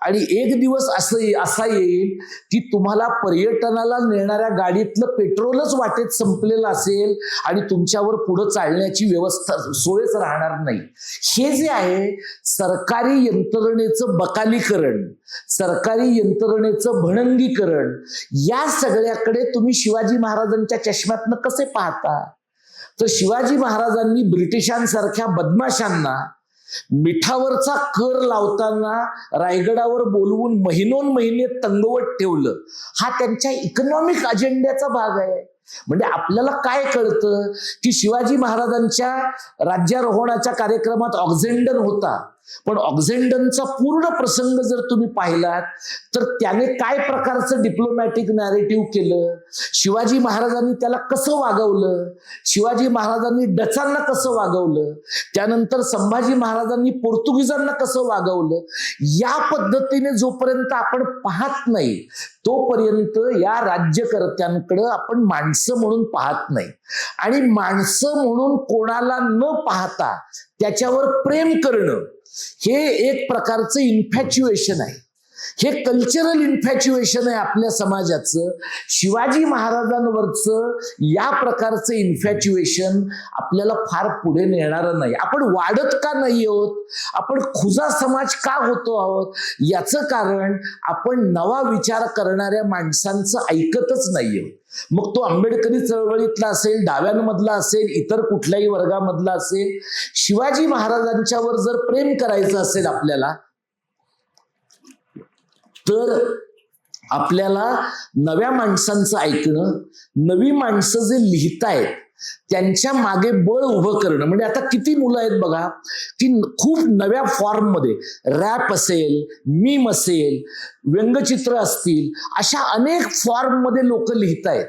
आणि एक दिवस असा येईल की तुम्हाला पर्यटनाला नेणाऱ्या गाडीतलं पेट्रोलच वाटेत संपलेलं असेल आणि तुमच्यावर पुढे चालण्याची व्यवस्था सोयच राहणार नाही. हे जे आहे सरकारी यंत्रणेचं बकालीकरण, सरकारी यंत्रणेचं भणंगीकरण, या सगळ्याकडे तुम्ही शिवाजी महाराजांच्या चष्म्यातनं कसे पाहता? तर शिवाजी महाराजांनी ब्रिटिशांसारख्या बदमाशांना मिठावरचा कर लावताना रायगडावर बोलवून महिने तंगवत ठेवलं. हा त्यांच्या इकॉनॉमिक अजेंड्याचा भाग आहे. म्हणजे आपल्याला काय कळतं की शिवाजी महाराजांच्या राज्यारोहणाच्या कार्यक्रमात ऑक्झेंडन होता, पण ऑक्झेंडनचा पूर्ण प्रसंग जर तुम्ही पाहिलात तर त्याने काय प्रकारचं डिप्लोमॅटिक नॅरेटिव्ह केलं, शिवाजी महाराजांनी त्याला कसं वागवलं, शिवाजी महाराजांनी डचांना कसं वागवलं, त्यानंतर संभाजी महाराजांनी पोर्तुगीजांना कसं वागवलं, या पद्धतीने जोपर्यंत आपण पाहत नाही तोपर्यंत या राज्यकर्त्यांकडे आपण माणसं म्हणून पाहत नाही. आणि माणसं म्हणून कोणाला न पाहता त्याच्यावर प्रेम करणं हे एक प्रकारचं इन्फॅच्युएशन आहे. हे कल्चरल इन्फॅच्युएशन आहे आपल्या समाजाचं. शिवाजी महाराजांवरचं या प्रकारचं इन्फॅच्युएशन आपल्याला फार पुढे नेणारं नाही. आपण वाढत का नाही आहोत, आपण खुजा समाज का होतो आहोत, याचं कारण आपण नवा विचार करणाऱ्या माणसांचं ऐकतच नाही आहोत. मग तो आंबेडकरी चळवळीतला असेल, डाव्यांमधला असेल, इतर कुठल्याही वर्गामधला असेल, शिवाजी महाराजांच्यावर जर प्रेम करायचं असेल आपल्याला, तर आपल्याला नव्या माणसांचं ऐकणं, नवी माणसं जे लिहितायत त्यांच्या मागे बळ उभं करणं. म्हणजे आता किती मुलं आहेत बघा की खूप नव्या फॉर्म मध्ये रॅप असेल, मीम असेल, व्यंगचित्र असतील, अशा अनेक फॉर्म मध्ये लोक लिहितायत.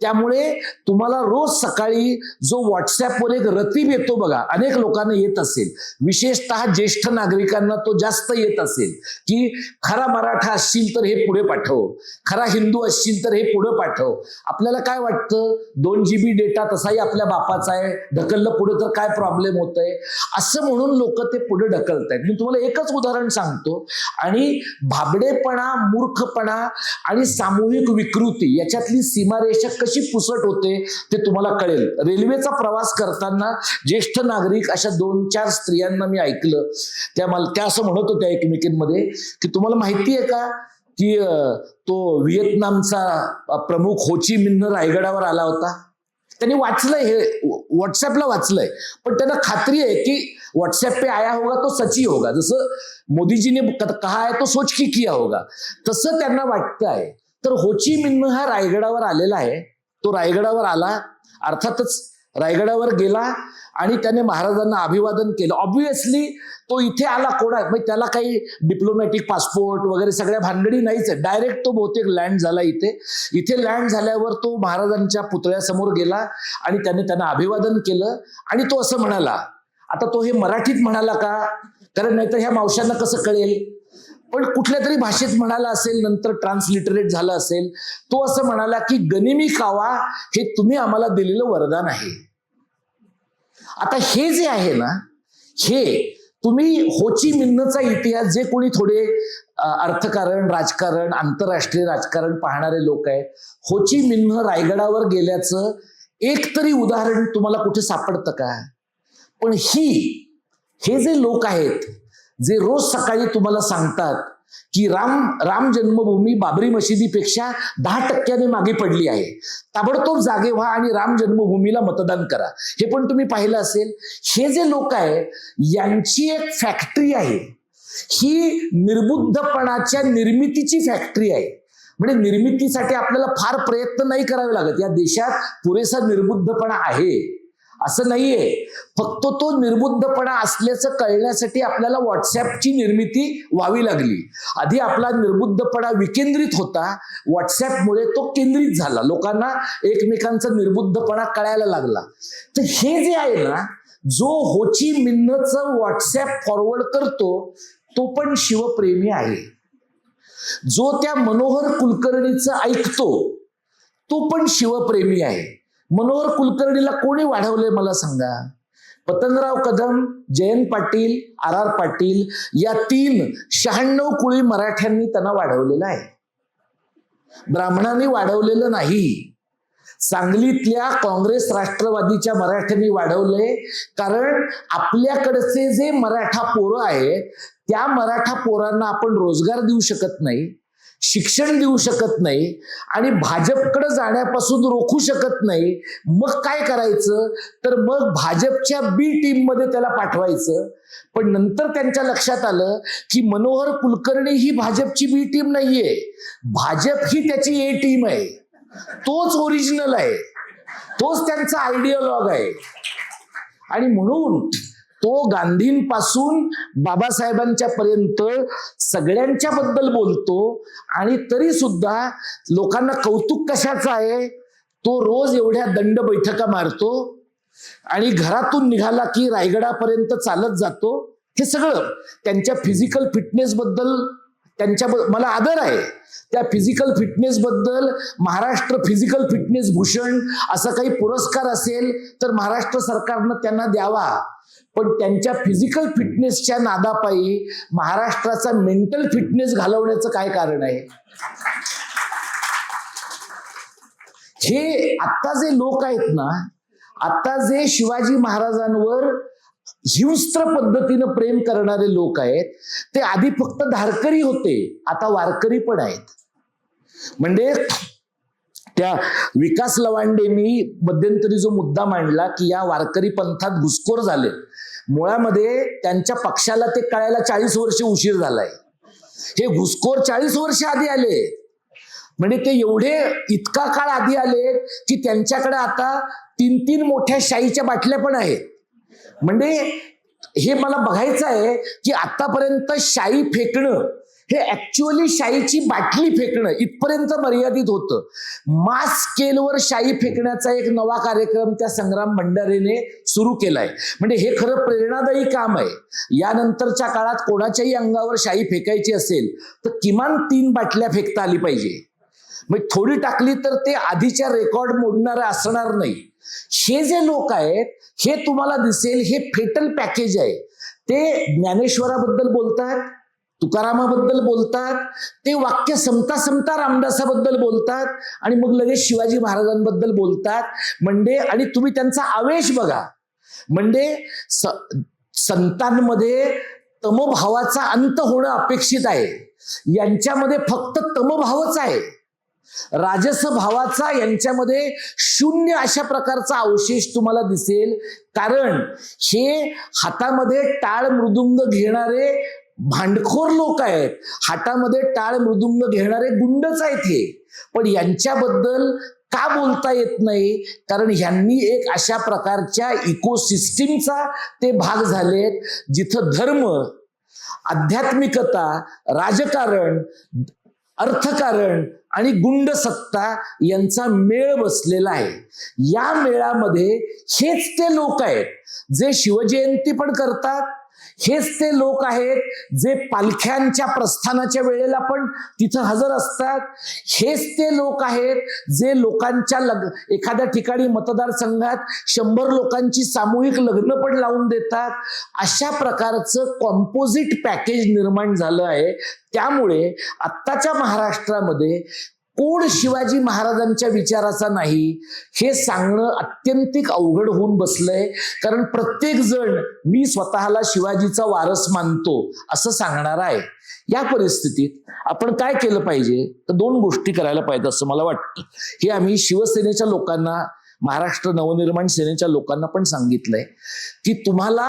त्यामुळे तुम्हाला रोज सकाळी जो व्हॉट्सअपवर एक रतीब येतो बघा, अनेक लोकांना येत असेल, विशेषतः ज्येष्ठ नागरिकांना तो जास्त येत असेल की खरा मराठा असशील तर हे पुढे पाठव, खरा हिंदू असशील तर हे पुढे पाठव. आपल्याला काय वाटतं, 2 GB डेटा तसाही आपल्या बापाचा आहे, ढकललं पुढे तर काय प्रॉब्लेम होत आहे, असं म्हणून लोक ते पुढे ढकलतायत. मी तुम्हाला एकच उदाहरण सांगतो, आणि भाबडेपणा, मूर्खपणा आणि सामूहिक विकृती याच्यातली सीमारेषा कशी पुसट होते ते तुम्हाला कळेल. रेल्वेचा प्रवास करताना ज्येष्ठ नागरिक अशा 2-4 स्त्रियांना मी ऐकलं, त्या असं म्हणत होत्या एकमेकींमध्ये की तुम्हाला माहिती आहे का की तो व्हिएतनामचा प्रमुख हो ची मिन्ह रायगडावर आला होता. त्यांनी वाचलंय, हे व्हॉट्सअपला वाचलंय, पण त्यांना खात्री आहे की व्हाट्सएप पे आया होगा तो सच ही होगा. जसं मोदीजीने कहा है तो सोच के किया होगा, तसं त्यांना वाटतं आहे. तर हो ची मिन्ह हा रायगडावर आलेला आहे. तो रायगडावर आला, अर्थातच रायगडावर गेला आणि त्याने महाराजांना अभिवादन केलं. ऑब्व्हियसली तो इथे आला कोणा, म्हणजे त्याला काही डिप्लोमॅटिक पासपोर्ट वगैरे सगळ्या भानगडी नाहीच आहे. डायरेक्ट तो बहुतेक लँड झाला इथे लँड झाल्यावर तो महाराजांच्या पुतळ्यासमोर गेला आणि त्याने त्यांना अभिवादन केलं आणि तो असं म्हणाला. आता तो हे मराठीत म्हणाला का, कारण नाहीतर ह्या मावशांना कसं कळेल, पण कुठल्या तरी भाषेत म्हणाला असेल, नंतर ट्रान्सलिटरेट झालं असेल. तो असं म्हणाला की गनिमी कावा हे तुम्ही आम्हाला दिलेलं वरदान आहे. आता हे जे आहे ना, हे तुम्ही हो ची मिन्हचा इतिहास जे कोणी थोडे अर्थकारण, राजकारण, आंतरराष्ट्रीय राजकारण पाहणारे लोक आहेत, हो ची मिन्ह रायगडावर गेल्याचं एक तरी उदाहरण तुम्हाला कुठे सापडतं का? पण हे जे लोक आहेत जे रोज सकाळी तुम्हाला सांगतात की राम जन्मभूमी बाबरी मशिदीपेक्षा 10% मागे पडली आहे, ताबडतोब जागे व्हा आणि राम जन्मभूमीला मतदान करा, हे पण तुम्ही पाहिलं असेल. हे जे लोक आहेत यांची एक फॅक्टरी आहे, ही निर्बुद्धपणाच्या निर्मितीची फॅक्टरी आहे. म्हणजे निर्मितीसाठी आपल्याला फार प्रयत्न नाही करावे लागत. या देशात पुरेसा निर्बुद्धपणा आहे असं नाहीये, फक्त तो निर्बुद्धपणा असल्याचं कळण्यासाठी आपल्याला व्हॉट्सअपची निर्मिती व्हावी लागली. आधी आपला निर्बुद्धपणा विकेंद्रित होता, व्हॉट्सअपमुळे तो केंद्रित झाला, लोकांना एकमेकांचा निर्बुद्धपणा कळायला लागला. तर हे जे आहे ना, जो हो ची मिन्हचं व्हॉट्सअप फॉरवर्ड करतो तो पण शिवप्रेमी आहे. जो त्या मनोहर कुलकर्णीचं ऐकतो तो पण शिवप्रेमी आहे. मनोहर कुलकर्णीला कोणी वाढवले मला सांगा? पतंगराव कदम, जयंत पाटील, आर पाटील या 96 कुळी मराठ्यांनी त्यांना वाढवलेलं आहे. ब्राह्मणांनी वाढवलेलं नाही. सांगलीतल्या काँग्रेस राष्ट्रवादीच्या मराठ्यांनी वाढवले, कारण आपल्याकडचे जे मराठा पोरं आहेत त्या मराठा पोरांना आपण रोजगार देऊ शकत नाही, शिक्षण देऊ शकत नाही आणि भाजपकडे जाण्यापासून रोखू शकत नाही. मग काय करायचं, तर मग भाजपच्या बी टीम मध्ये त्याला पाठवायचं. पण नंतर त्यांच्या लक्षात आलं की मनोहर कुलकर्णी ही भाजपची बी टीम नाहीये, भाजप ही त्याची ए टीम आहे. तोच ओरिजिनल आहे, तोच त्यांचा आयडियोलॉग आहे. आणि म्हणून तो गांधींपासून बाबासाहेबांच्या पर्यंत सगळ्यांच्या बद्दल बोलतो. आणि तरी सुद्धा लोकांना कौतुक कशाचं आहे, तो रोज एवढ्या दंड बैठका मारतो आणि घरातून निघाला की रायगडापर्यंत चालत जातो. हे सगळं त्यांच्या फिजिकल फिटनेस बद्दल मला आदर आहे. त्या फिजिकल फिटनेस बद्दल महाराष्ट्र फिजिकल फिटनेस भूषण असा काही पुरस्कार असेल तर महाराष्ट्र सरकारनं त्यांना द्यावा. पण त्यांच्या फिजिकल फिटनेसच्या नादापायी महाराष्ट्राचा मेंटल फिटनेस घालवण्याचं काय कारण आहे? हे आता जे लोक आहेत ना, आता जे शिवाजी महाराजांवर हिंस्त्र पद्धतीनं प्रेम करणारे लोक आहेत, ते आधी फक्त धारकरी होते, आता वारकरी पण आहेत. म्हणजे त्या विकास लवांडेंनी मध्यंतरी जो मुद्दा मांडला की या वारकरी पंथात घुसखोर झाले, मुळामध्ये त्यांच्या पक्षाला ते कळायला 40 वर्ष उशीर झालाय. हे घुसखोर 40 वर्ष आधी आले, म्हणजे ते एवढे इतका काळ आधी आले की त्यांच्याकडे आता 3-3 मोठ्या शाईच्या बाटल्या पण आहेत. म्हणजे हे मला बघायचं आहे की आतापर्यंत शाई फेकणं हे ऍक्च्युअली शाईची बाटली फेकणं इथपर्यंत मर्यादित होतं. मास स्केलवर शाई फेकण्याचा एक नवा कार्यक्रम त्या संग्राम भंडारेने सुरू केलाय. म्हणजे हे खरं प्रेरणादायी काम आहे. यानंतरच्या काळात कोणाच्याही अंगावर शाई फेकायची असेल तर किमान 3 बाटल्या फेकता आली पाहिजे. मग थोडी टाकली तर ते आधीच्या रेकॉर्ड मोडणारं असणार नाही. हे जे लोक आहेत हे तुम्हाला दिसेल हे फेटल पॅकेज आहे. ते ज्ञानेश्वराबद्दल बोलतात, तुकारामाबद्दल बोलतात, ते वाक्य संपता रामदासाबद्दल बोलतात आणि मग लगेच शिवाजी महाराजांबद्दल बोलतात. म्हणजे आणि तुम्ही त्यांचा आवेश बघा. म्हणजे संतांमध्ये तमभावाचा अंत होणं अपेक्षित आहे, यांच्यामध्ये फक्त तमभावच आहे. राजस भावाचा यांच्यामध्ये शून्य अशा प्रकारचा अवशेष तुम्हाला दिसेल. कारण हे हातामध्ये टाळ मृदुंग घेणारे भांडखोर लोक आहेत, हातामध्ये टाळ मृदुंग घेणारे गुंडच आहेत हे. पण यांच्याबद्दल का बोलता येत नाही? कारण ह्यांनी एक अशा प्रकारच्या इकोसिस्टीमचा ते भाग झालेत जिथं धर्म, आध्यात्मिकता, राजकारण, अर्थकारण आणि गुंड सत्ता यांचा मेळ बसलेला आहे. या मेळामध्ये हेच ते लोक आहेत जे शिवजयंती पण करतात, हेच ते लोक आहेत जे पालख्यांच्या प्रस्थानाच्या वेळेला पण तिथं हजर असतात, हेच ते लोक आहेत जे लोकांच्या एखाद्या ठिकाणी मतदारसंघात 100 लोकांची सामूहिक लग्न पण लावून देतात. अशा प्रकारचं कॉम्पोजिट पॅकेज निर्माण झालं आहे. त्यामुळे आत्ताच्या महाराष्ट्रामध्ये कोण शिवाजी महाराजांच्या विचाराचा नाही हे सांगणं अत्यंतिक अवघड होऊन बसलंय. कारण प्रत्येक जण मी स्वतःला शिवाजीचा वारस मानतो असं सांगणार आहे. या परिस्थितीत आपण काय केलं पाहिजे? तर 2 गोष्टी करायला पाहिजे असं मला वाटतं. हे आम्ही शिवसेनेच्या लोकांना, महाराष्ट्र नवनिर्माण सेनेच्या लोकांना पण सांगितलंय की तुम्हाला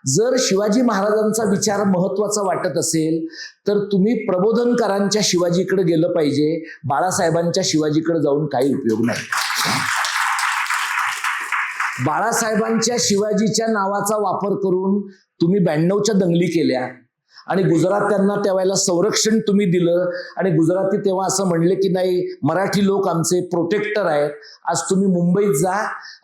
जर शिवाजी महाराजांचा विचार महत्वाचा वाटत असेल तर तुम्ही प्रबोधनकारांच्या शिवाजीकडे गेलं पाहिजे. बाळासाहेबांच्या शिवाजीकडे जाऊन काही उपयोग नाही. बाळासाहेबांच्या शिवाजीच्या नावाचा वापर करून तुम्ही 92च्या दंगली केल्या आणि गुजरात त्यांना त्यावेळेला संरक्षण तुम्ही दिलं आणि गुजराती तेव्हा असं म्हणले की नाही, मराठी लोक आमचे प्रोटेक्टर आहेत. आज तुम्ही मुंबईत जा,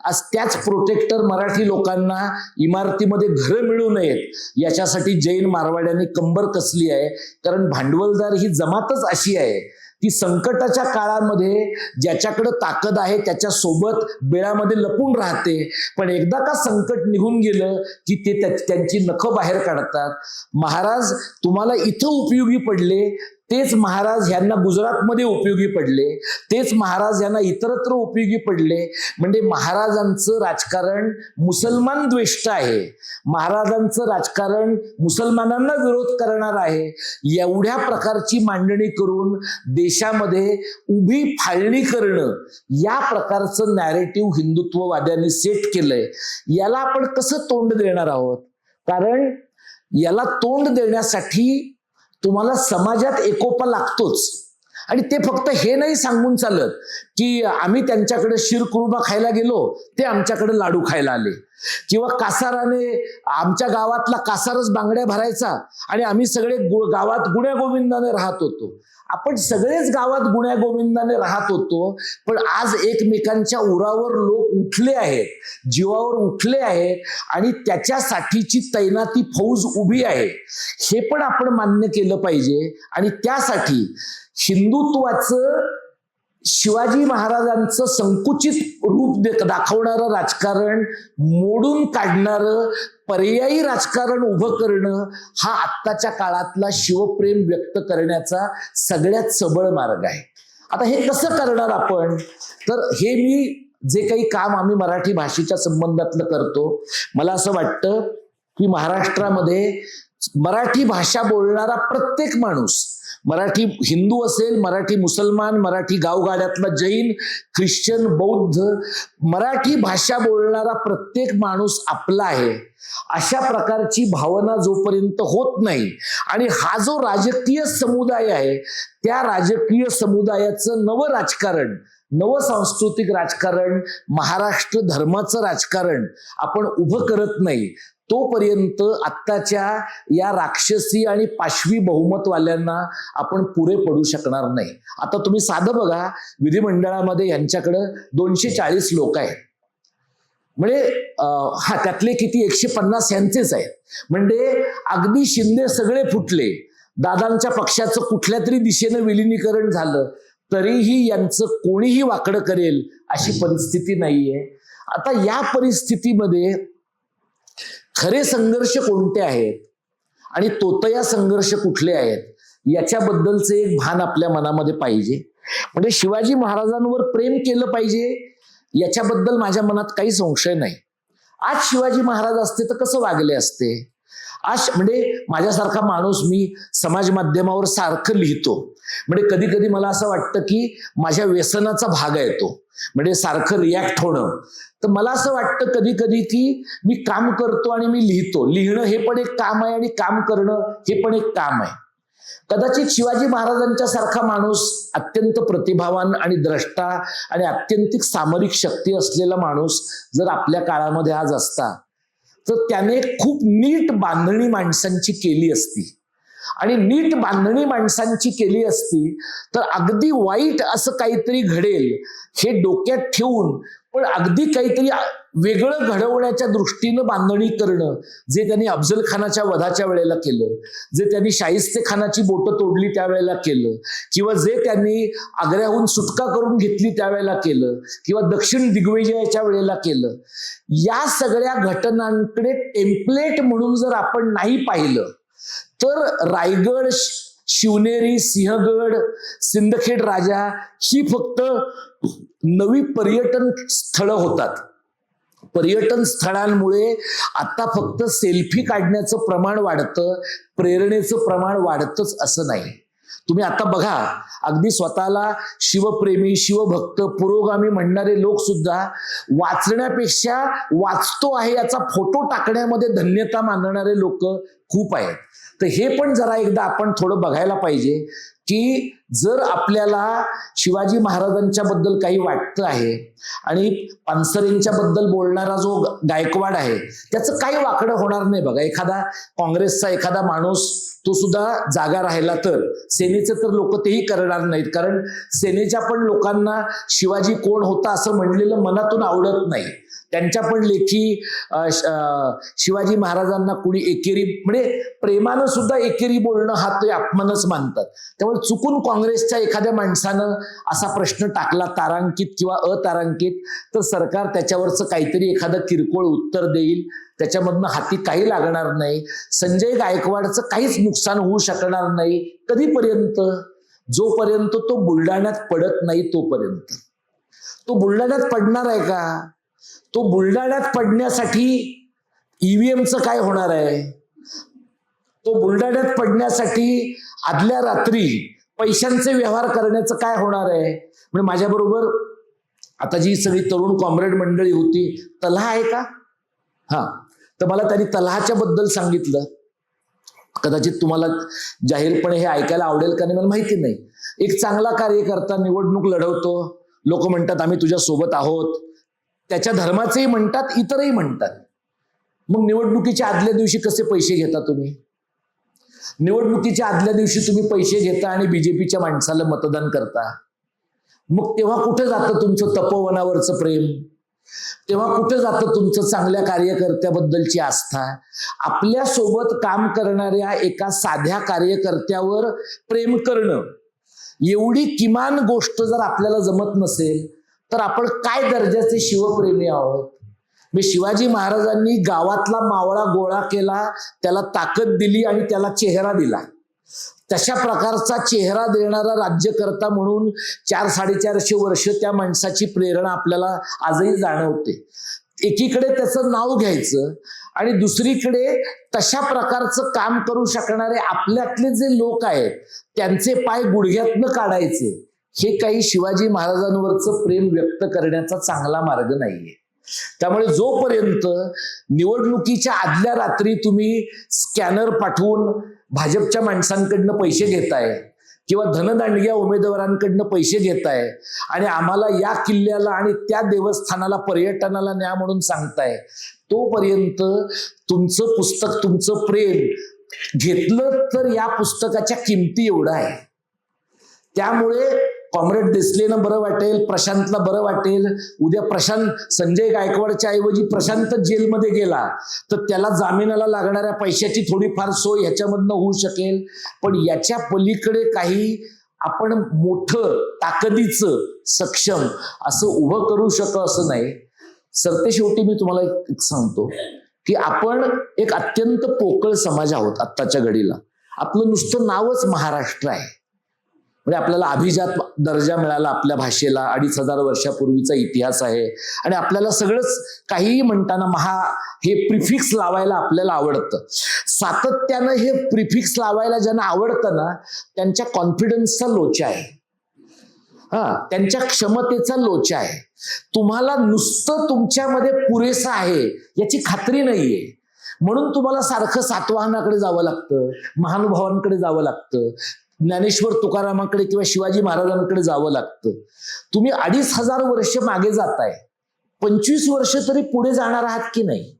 आज त्याच प्रोटेक्टर मराठी लोकांना इमारतीमध्ये घरं मिळू नयेत याच्यासाठी जैन मारवाड्यांनी कंबर कसली आहे. कारण भांडवलदार ही जमातच अशी आहे, ती संकटाच्या काळामध्ये ज्याच्याकडे ताकद आहे त्याच्या सोबत बेळामध्ये लपून राहते, पण एकदा का संकट निघून गेलं की ते त्यांची नखं बाहेर काढतात. महाराज तुम्हाला इथं उपयोगी पडले, तेच महाराज यांना गुजरातमध्ये उपयोगी पडले, तेच महाराज यांना इतरत्र उपयोगी पडले. म्हणजे महाराजांचं राजकारण मुसलमान द्वेष्ट आहे, महाराजांचं राजकारण मुसलमानांना विरोध करणार आहे. एवढ्या प्रकारची मांडणी करून देशामध्ये उभी फाळणी करणं, या प्रकारचं नॅरेटिव्ह हिंदुत्ववाद्यांनी सेट केलंय. याला आपण कसं तोंड देणार आहोत? कारण याला तोंड देण्यासाठी तुम्हाला समाजात एकोपा लागतोच. आणि ते फक्त हे नाही सांगून चालत की आम्ही त्यांच्याकडे शिरकुर्मा खायला गेलो, ते आमच्याकडे लाडू खायला आले, किंवा कासाराने आमच्या गावातला कासारच बांगड्या भरायचा आणि आम्ही सगळे गावात गुण्या गोविंदाने राहत होतो. आपण सगळेच गावात गुण्या गोविंदाने राहत होतो, पण आज एकमेकांच्या उरावर लोक उठले आहेत, जीवावर उठले आहेत आणि त्याच्यासाठीची तैनाती फौज उभी आहे. हे पण आपण मान्य केलं पाहिजे. आणि त्यासाठी हिंदुत्वाचं, शिवाजी महाराजांचं संकुचित रूप दाखवणारं राजकारण मोडून काढणारं पर्यायी राजकारण उभं करणं हा आत्ताच्या काळातला शिवप्रेम व्यक्त करण्याचा सगळ्यात सबळ मार्ग आहे. आता हे कसं करणार आपण? तर हे मी जे काही काम आम्ही मराठी भाषेच्या संबंधातलं करतो, मला असं वाटतं की महाराष्ट्रामध्ये मराठी भाषा बोलणारा प्रत्येक माणूस, मराठी हिंदू असेल, मराठी मुसलमान, मराठी गावगाड्यातला जैन, ख्रिश्चन, बौद्ध, मराठी भाषा बोलणारा प्रत्येक माणूस आपला आहे, अशा प्रकारची भावना जोपर्यंत होत नाही आणि हा जो राजकीय समुदाय आहे त्या राजकीय समुदायाचं नवं राजकारण, नवं सांस्कृतिक राजकारण, महाराष्ट्र धर्माचं राजकारण आपण उभं करत नाही, तोपर्यंत आत्ताच्या या राक्षसी आणि पाशवी बहुमतवाल्यांना आपण पुरे पडू शकणार नाही. आता तुम्ही साधं बघा, विधिमंडळामध्ये यांच्याकडं 240 लोक आहेत, म्हणजे त्यातले किती 150 यांचेच आहेत. म्हणजे अगदी शिंदे सगळे फुटले, दादांच्या पक्षाचं कुठल्या तरी दिशेनं विलिनीकरण झालं तरीही यांचं कोणीही वाकडं करेल अशी परिस्थिती नाहीये. आता या परिस्थितीमध्ये खरे संघर्ष कोणते आहेत आणि तोतया संघर्ष कुठले आहेत याच्याबद्दलचे एक भान आपल्या मनामध्ये पाहिजे. म्हणजे शिवाजी महाराजांवर प्रेम केलं पाहिजे याच्याबद्दल माझ्या मनात काही संशय नाही. आज शिवाजी महाराज असते तर कसं वागले असते? आज म्हणजे माझ्यासारखा माणूस, मी समाज माध्यमावर सारखं लिहितो, म्हणजे कधी कधी मला असं वाटतं की माझ्या व्यसनाचा भाग आहे तो, म्हणजे सारखं रिॲक्ट होणं. तर मला असं वाटतं कधी कधी की मी काम करतो आणि मी लिहितो. लिहिणं हे पण एक काम आहे आणि काम करणं हे पण एक काम आहे. कदाचित शिवाजी महाराजांच्या सारखा माणूस, अत्यंत प्रतिभावान आणि द्रष्टा आणि अत्यंतिक सामरिक शक्ती असलेला माणूस जर आपल्या काळामध्ये आज असता, तर त्याने खूप नीट बांधणी माणसांची केली असती. आणि नीट बांधणी माणसांची केली असती तर अगदी वाईट असं काहीतरी घडेल हे डोक्यात ठेवून, पण अगदी काहीतरी वेगळं घडवण्याच्या दृष्टीनं बांधणी करणं, जे त्यांनी अफजल खानाच्या वधाच्या वेळेला केलं, जे त्यांनी शाहिस्ते खानाची बोटं तोडली त्यावेळेला केलं, किंवा जे त्यांनी आग्र्याहून सुटका करून घेतली त्यावेळेला केलं, किंवा दक्षिण दिग्विजयाच्या वेळेला केलं, या सगळ्या घटनांकडे टेम्पलेट म्हणून जर आपण नाही पाहिलं तर रायगड, शिवनेरी, सिंहगड, सिंदखेड राजा ही फक्त नवी पर्यटन स्थळं होतात. पर्यटन स्थळांमुळे आता फक्त सेल्फी काढण्याचं प्रमाण वाढतं, प्रेरणेचं प्रमाण वाढतच असं नाही. तुम्ही आता बघा, अगदी स्वतःला शिवप्रेमी, शिवभक्त, पुरोगामी म्हणणारे लोक सुद्धा वाचण्यापेक्षा वाचतो आहे याचा फोटो टाकण्यामध्ये धन्यता मानणारे लोक खूप आहेत. तर हे पण जरा एकदा आपण थोडं बघायला पाहिजे की जर आपल्याला शिवाजी महाराजांच्या बद्दल काही वाटतं आहे आणि पानसरेंच्या बद्दल बोलणारा जो गायकवाड आहे त्याचं काही वाकडं होणार नाही. बघा, एखादा काँग्रेसचा एखादा माणूस तो सुद्धा जागा राहिला तर सेनेचे तर लोक तेही करणार नाहीत, कारण सेनेच्या पण लोकांना शिवाजी कोण होता असं म्हणलेलं मनातून आवडत नाही. त्यांच्या पण लेखी शिवाजी महाराजांना कुणी एकेरी, म्हणजे प्रेमानं सुद्धा एकेरी बोलणं हा ते अपमानच मानतात. त्यामुळे चुकून काँग्रेसच्या एखाद्या माणसानं असा प्रश्न टाकला तारांकित किंवा अतारांकित, तर सरकार त्याच्यावरचं काहीतरी एखादं किरकोळ उत्तर देईल, त्याच्यामधनं हाती काही लागणार नाही. संजय गायकवाडचं काहीच नुकसान होऊ शकणार नाही. कधीपर्यंत? जोपर्यंत तो बुलढाण्यात पडत नाही तोपर्यंत. तो बुलढाण्यात पडणार आहे का? तो बुलढाण्यात पडण्यासाठी ईव्हीएमचं काय होणार आहे? तो बुलढाण्यात पडण्यासाठी आदल्या रात्री पैशांचे व्यवहार करण्याचं काय होणार आहे? म्हणजे माझ्याबरोबर आता जी सगळी तरुण कॉम्रेड मंडळी होती, तल्हा आहे का? हा, तर मला त्यांनी तल्हाच्या बद्दल सांगितलं. कदाचित तुम्हाला जाहीरपणे हे ऐकायला आवडेल का नाही मला माहिती नाही. एक चांगला कार्यकर्ता, निवडणूक लढवतो, लोक म्हणतात आम्ही तुझ्या सोबत आहोत, त्याच्या धर्माचेही म्हणतात, इतरही म्हणतात. मग निवडणुकीच्या आदल्या दिवशी कसे पैसे घेता तुम्ही? निवडणुकीच्या आदल्या दिवशी तुम्ही पैसे घेता आणि बीजेपीच्या माणसाला मतदान करता. मग तेव्हा कुठे जातं तुमचं तपोवनावरचं प्रेम? तेव्हा कुठे जातं तुमचं चांगल्या कार्यकर्त्याबद्दलची आस्था? आपल्या सोबत काम करणाऱ्या एका साध्या कार्यकर्त्यावर प्रेम करणं, एवढी किमान गोष्ट जर आपल्याला जमत नसेल तर आपण काय दर्जाचे शिवप्रेमी आहोत? शिवाजी महाराजांनी गावातला मावळा गोळा केला, त्याला ताकद दिली आणि त्याला चेहरा दिला. तशा प्रकारचा चेहरा देणारा राज्यकर्ता म्हणून 400-450 वर्ष त्या माणसाची प्रेरणा आपल्याला आजही जाणवते. एकीकडे त्याचं नाव घ्यायचं आणि दुसरीकडे तशा प्रकारचं काम करू शकणारे आपल्यातले जे लोक आहेत त्यांचे पाय गुडघ्यातनं काढायचे, हे काही शिवाजी महाराजांवरचं प्रेम व्यक्त करण्याचा चांगला मार्ग नाहीये. त्यामुळे जोपर्यंत निवडणुकीच्या आदल्या रात्री तुम्ही स्कॅनर पाठवून भाजपच्या माणसांकडनं पैसे घेताय किंवा धनदांडग्या उमेदवारांकडनं पैसे घेताय आणि आम्हाला या किल्ल्याला आणि त्या देवस्थानाला पर्यटनाला न्या म्हणून सांगताय, तोपर्यंत तुमचं पुस्तक, तुमचं प्रेम घेतलं तर या पुस्तकाच्या किमती एवढा आहे. त्यामुळे कॉम्रेड देसलेनं बरं वाटेल, प्रशांतला बरं वाटेल. उद्या प्रशांत संजय गायकवाडच्या ऐवजी प्रशांत जेलमध्ये गेला तर त्याला जामिनाला लागणाऱ्या पैशाची थोडीफार सोय ह्याच्यामधनं होऊ शकेल. पण याच्या पलीकडे काही आपण मोठं ताकदीचं सक्षम असं उभं करू शकतो असं नाही. सरतेशेवटी मी तुम्हाला एक सांगतो की आपण एक अत्यंत पोकळ समाज आहोत आत्ताच्या घडीला. आपलं नुसतं नावच महाराष्ट्र आहे. म्हणजे आपल्याला अभिजात दर्जा मिळाला आपल्या भाषेला. 2500 वर्षापूर्वीचा इतिहास आहे आणि आपल्याला सगळंच काहीही म्हणताना हे प्रिफिक्स लावायला आपल्याला आवडतं. सातत्यानं हे प्रिफिक्स लावायला ज्यांना आवडतं ना, त्यांच्या कॉन्फिडन्सचा लोचा आहे, त्यांच्या क्षमतेचा लोचा आहे. तुम्हाला नुसतं तुमच्यामध्ये पुरेसं आहे याची खात्री नाहीये, म्हणून तुम्हाला सारखं सातवाहनाकडे जावं लागतं, महानुभावांकडे जावं लागतं, ज्ञानेश्वर तुकारामांकडे किंवा शिवाजी महाराजांकडे जावं लागतं. तुम्ही 2500 वर्ष मागे जाताय, 25 वर्ष तरी पुढे जाणार आहात की नाही?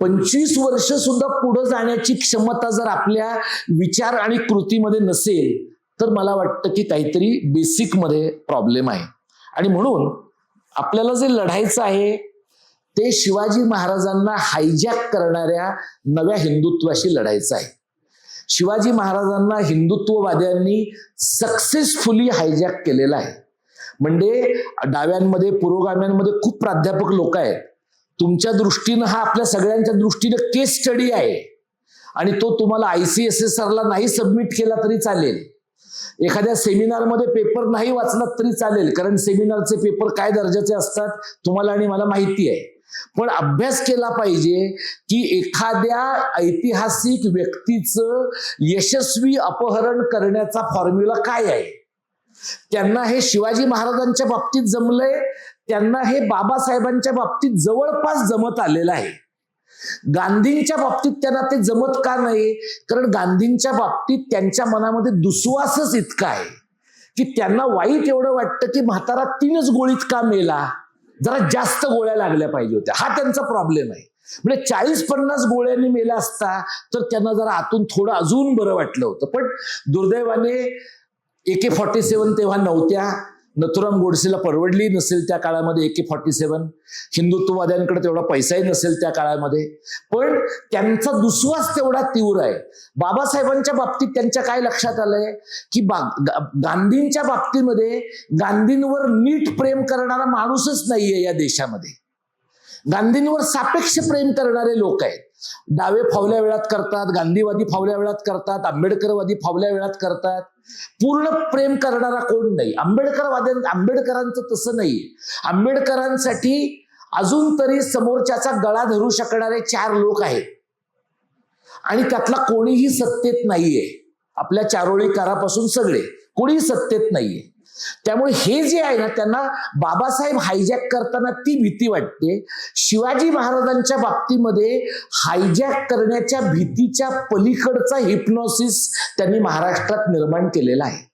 25 वर्ष सुद्धा पुढे जाण्याची क्षमता जर आपल्या विचार आणि कृतीमध्ये नसेल तर मला वाटतं की काहीतरी बेसिक मध्ये प्रॉब्लेम आहे. आणि म्हणून आपल्याला जे लढायचं आहे ते शिवाजी महाराजांना हायजॅक करणाऱ्या नव्या हिंदुत्वाशी लढायचं आहे. शिवाजी महाराजांना हिंदुत्ववाद्यांनी सक्सेसफुली हायजॅक केलेला आहे. म्हणजे डाव्यांमध्ये पुरोगाम्यांमध्ये खूप प्राध्यापक लोक आहेत. तुमच्या दृष्टीनं हा आपल्या सगळ्यांच्या दृष्टीनं केस स्टडी आहे आणि तो तुम्हाला ICSSR ला नाही सबमिट केला तरी चालेल, एखाद्या सेमिनारमध्ये पेपर नाही वाचला तरी चालेल, कारण सेमिनारचे पेपर काय दर्जाचे असतात तुम्हाला आणि मला माहिती आहे. पण अभ्यास केला पाहिजे की एखाद्या ऐतिहासिक व्यक्तीचं यशस्वी अपहरण करण्याचा फॉर्म्युला काय आहे. त्यांना हे शिवाजी महाराजांच्या बाबतीत जमलंय, त्यांना हे बाबासाहेबांच्या बाबतीत जवळपास जमत आलेलं आहे. गांधींच्या बाबतीत त्यांना ते जमत का नाही? कारण गांधींच्या बाबतीत त्यांच्या मनामध्ये दुस्वासच इतका आहे की त्यांना वाईट एवढं वाटतं की म्हातारा 3च गोळीत का मेला, जरा जास्त गोळ्या लागल्या पाहिजे होत्या. हा त्यांचा प्रॉब्लेम आहे. म्हणजे 40-50 गोळ्यांनी मेला असता तर त्यांना जरा आतून थोडं अजून बरं वाटलं होतं. पण दुर्दैवाने AK-47 तेव्हा नव्हत्या. नथुराम गोडसेला परवडली नसेल त्या काळामध्ये AK-47, हिंदुत्ववाद्यांकडे तेवढा पैसाही नसेल त्या काळामध्ये, पण त्यांचा दुस्वास तेवढा तीव्र आहे. बाबासाहेबांच्या बाबतीत त्यांच्या काय लक्षात आलंय की गांधींच्या बाबतीमध्ये गांधींवर नीट प्रेम करणारा माणूसच नाहीये या देशामध्ये. गांधींवर सापेक्ष प्रेम करणारे लोक आहेत. डावे फावल्या वेळात करतात, गांधीवादी फावल्या वेळात करतात, आंबेडकरवादी फावल्या वेळात करतात. पूर्ण प्रेम करणारा कोण नाही. आंबेडकरांचं तसं नाही. आंबेडकरांसाठी अजून तरी समोरच्याचा गळा धरू शकणारे 4 लोक आहेत आणि त्यातला कोणीही सत्तेत नाहीये. आपल्या चारोळीकारापासून सगळे कोणीही सत्तेत नाहीये. त्यामुळे हे जे आहे ना, त्यांना बाबासाहेब हायजॅक करताना ती भीती वाटते. शिवाजी महाराजांच्या बाबतीमध्ये हायजॅक करण्याच्या भीतीच्या पलीकडचा हिप्नॉसिस त्यांनी महाराष्ट्रात निर्माण केलेला आहे.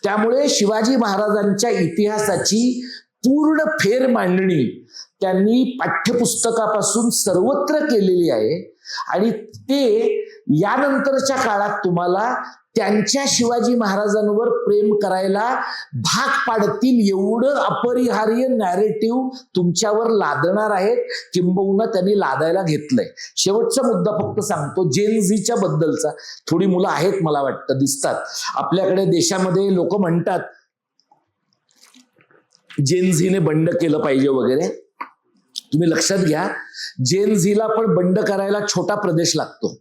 त्यामुळे शिवाजी महाराजांच्या इतिहासाची पूर्ण फेर मांडणी त्यांनी पाठ्यपुस्तकापासून सर्वत्र केलेली आहे आणि ते यानंतरच्या काळात तुम्हाला त्यांच्या शिवाजी महाराजांवर प्रेम करायला भाग पाडतील एवढं अपरिहार्य नॅरेटिव्ह तुमच्यावर लादणार आहेत, किंबहुना त्यांनी लादायला घेतलंय. शेवटचा मुद्दा फक्त सांगतो जेन झीच्या बद्दलचा. थोडी मुलं आहेत मला वाटतं, दिसतात आपल्याकडे देशामध्ये. लोक म्हणतात जेन झीने बंड केलं पाहिजे वगैरे. तुम्ही लक्षात घ्या, जेन झीला पण बंड करायला छोटा प्रदेश लागतो.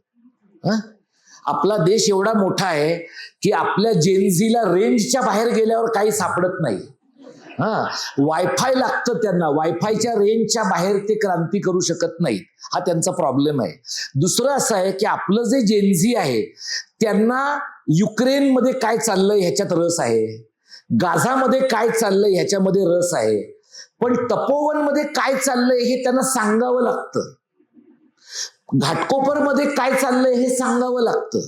आपला देश एवढा मोठा आहे की आपल्या जेनझीला रेंजच्या बाहेर गेल्यावर काही सापडत नाही. वायफाय लागतं त्यांना, वायफायच्या रेंजच्या बाहेर ते क्रांती करू शकत नाहीत. हा त्यांचा प्रॉब्लेम आहे. दुसरं असं आहे की आपलं जे जेनझी आहे त्यांना युक्रेनमध्ये काय चाललंय ह्याच्यात रस आहे, गाझामध्ये काय चाललंय ह्याच्यामध्ये रस आहे, पण तपोवनमध्ये काय चाललंय हे त्यांना सांगावं लागतं. घाटकोपरमध्ये काय चाललंय हे सांगावं लागतं.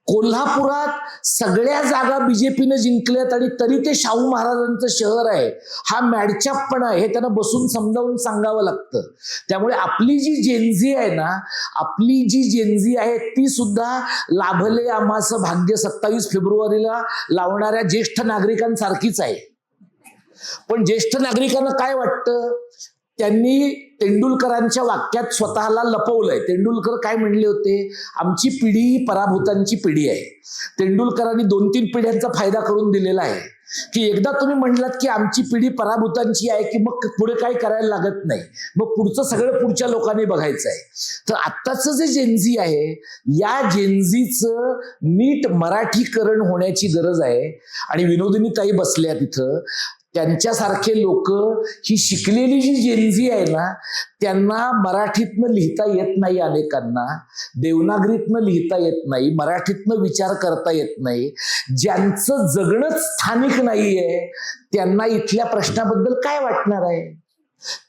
कोल्हापुरात सगळ्या जागा बीजेपीने जिंकल्यात आणि तरी ते शाहू महाराजांचं शहर आहे. हा मॅडचॅपपणा आहे, हे त्यांना बसून समजावून सांगावं लागतं. त्यामुळे आपली जी जेनझी आहे ना, आपली जी जेनझी आहे ती सुद्धा लाभले आम्हाचं भाग्य 27 फेब्रुवारीला लावणाऱ्या ज्येष्ठ नागरिकांसारखीच आहे. पण ज्येष्ठ नागरिकांना काय वाटतं, त्यांनी तेंडुलकरांच्या वाक्यात स्वतःला लपवलंय. तेंडुलकर काय म्हणले होते, आमची पिढी ही पराभूतांची पिढी आहे. तेंडुलकरांनी 2-3 पिढ्यांचा फायदा करून दिलेला आहे की एकदा तुम्ही म्हणलात की आमची पिढी पराभूतांची आहे की मग पुढे काही करायला लागत नाही, मग पुढचं सगळं पुढच्या लोकांनी बघायचं आहे. तर आत्ताचं जे जेनझी आहे, या जेनझीचं नीट मराठीकरण होण्याची गरज आहे. आणि विनोदिनी ताई बसल्या तिथं, त्यांच्यासारखे लोक, ही शिकलेली जी जेनझी आहे ना, त्यांना मराठीतनं लिहिता येत नाही, अनेकांना देवनागरीतनं लिहिता येत नाही, मराठीतनं विचार करता येत नाही. ज्यांचं जगणंच स्थानिक नाहीये त्यांना इथल्या प्रश्नाबद्दल काय वाटणार आहे?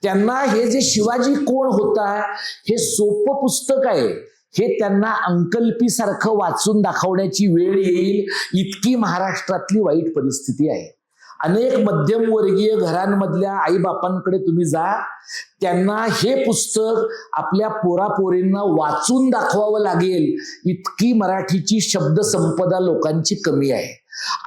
त्यांना हे जे शिवाजी कोण होता हे सोपं पुस्तक आहे, हे त्यांना अंकल्पीसारखं वाचून दाखवण्याची वेळ येईल, इतकी महाराष्ट्रातली वाईट परिस्थिती आहे. अनेक मध्यमवर्गीय घरांमधल्या आईबापांकडे तुम्ही जा, त्यांना हे पुस्तक आपल्या पोरापोरींना वाचून दाखवावं लागेल, इतकी मराठीची शब्दसंपदा लोकांची कमी आहे.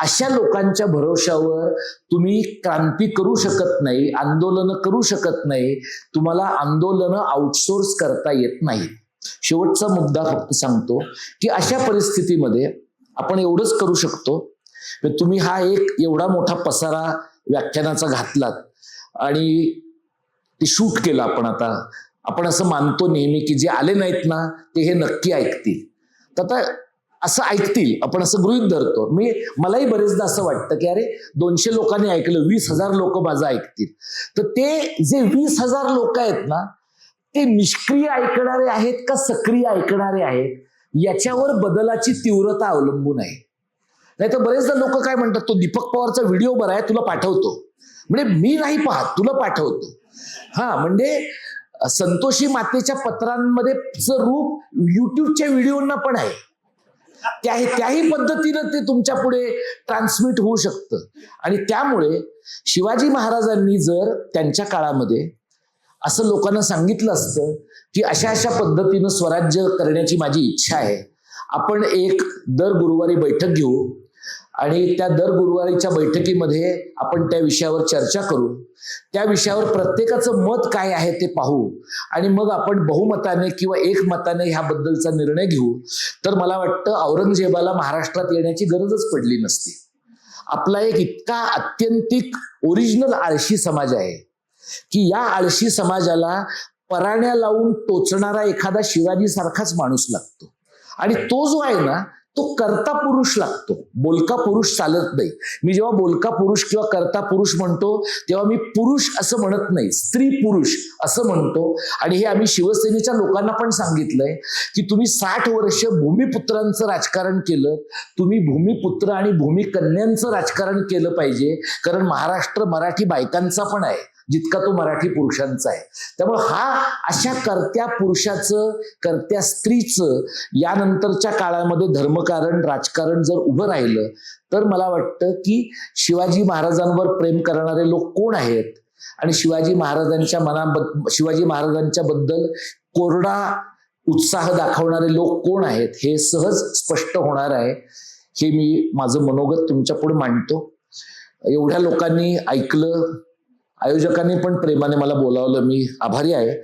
अशा लोकांच्या भरोशावर तुम्ही क्रांती करू शकत नाही, आंदोलनं करू शकत नाही. तुम्हाला आंदोलनं आउटसोर्स करता येत नाही. शेवटचा मुद्दा फक्त सांगतो की अशा परिस्थितीमध्ये आपण एवढंच करू शकतो, तुम्ही हा एक एवढा मोठा पसारा व्याख्यानाचा घातलात आणि ते शूट केलं आपण असं मानतो नेहमी की जे आले नाहीत ना ते हे नक्की ऐकतील. तर आता असं ऐकतील आपण असं गृहीत धरतो. मलाही बरेचदा असं वाटतं की अरे 200 लोकांनी ऐकलं, 20,000 लोक माझं ऐकतील. तर ते जे 20,000 लोक आहेत ना, ते निष्क्रिय ऐकणारे आहेत का सक्रिय ऐकणारे आहेत, याच्यावर बदलाची तीव्रता अवलंबून आहे. नाही तर बरेचदा लोक काय म्हणतात, तो दीपक पवारचा व्हिडिओ बरा आहे, तुला पाठवतो. म्हणजे मी नाही पाहत, तुला पाठवतो. म्हणजे संतोषी मातेच्या पत्रांमध्ये रूप युट्यूबच्या व्हिडिओना पण आहे. त्याही पद्धतीनं ते तुमच्या पुढे ट्रान्समिट होऊ शकतं. आणि त्यामुळे शिवाजी महाराजांनी जर त्यांच्या काळामध्ये असं लोकांना सांगितलं असतं की अशा अशा पद्धतीनं स्वराज्य करण्याची माझी इच्छा आहे, आपण एक दर गुरुवारी बैठक घेऊ आणि त्या दर गुरुवारीच्या बैठकीमध्ये आपण त्या विषयावर चर्चा करू, त्या विषयावर प्रत्येकाचं मत काय आहे ते पाहू आणि मग आपण बहुमताने किंवा एकमताने ह्याबद्दलचा निर्णय घेऊ, तर मला वाटतं औरंगजेबाला महाराष्ट्रात येण्याची गरजच पडली नसती. आपला एक इतका अत्यंतिक ओरिजिनल आळशी समाज आहे की या आळशी समाजाला पराण्या लावून टोचणारा एखादा शिवाजी सारखाच माणूस लागतो. आणि तो जो आहे ना, तो कर्ता पुरुष लागतो, बोलका पुरुष चालत नाही. मी जेव्हा बोलका पुरुष किंवा कर्ता पुरुष म्हणतो तेव्हा मी पुरुष असं म्हणत नाही, स्त्री पुरुष असं म्हणतो. आणि हे आम्ही शिवसेनेच्या लोकांना पण सांगितलंय की तुम्ही 60 वर्ष भूमिपुत्रांचं राजकारण केलं, तुम्ही भूमिपुत्र आणि भूमिकन्यांचं राजकारण केलं पाहिजे, कारण महाराष्ट्र मराठी बायकांचा पण आहे जितका तो मराठी पुरुषांचा आहे. त्यामुळे अशा कर्त्या पुरुषाचं, कर्त्या स्त्रीचं यानंतरच्या काळामध्ये धर्मकारण, राजकारण जर उभं राहिलं तर मला वाटतं की शिवाजी महाराजांवर प्रेम करणारे लोक कोण आहेत आणि शिवाजी महाराजांच्या बद्दल कोरडा उत्साह दाखवणारे लोक कोण आहेत हे सहज स्पष्ट होणार आहे. हे मी माझं मनोगत तुमच्या पुढे मांडतो. एवढ्या लोकांनी ऐकलं, आयोजकांनी पण प्रेमाने मला बोलावलं, मी आभारी आहे.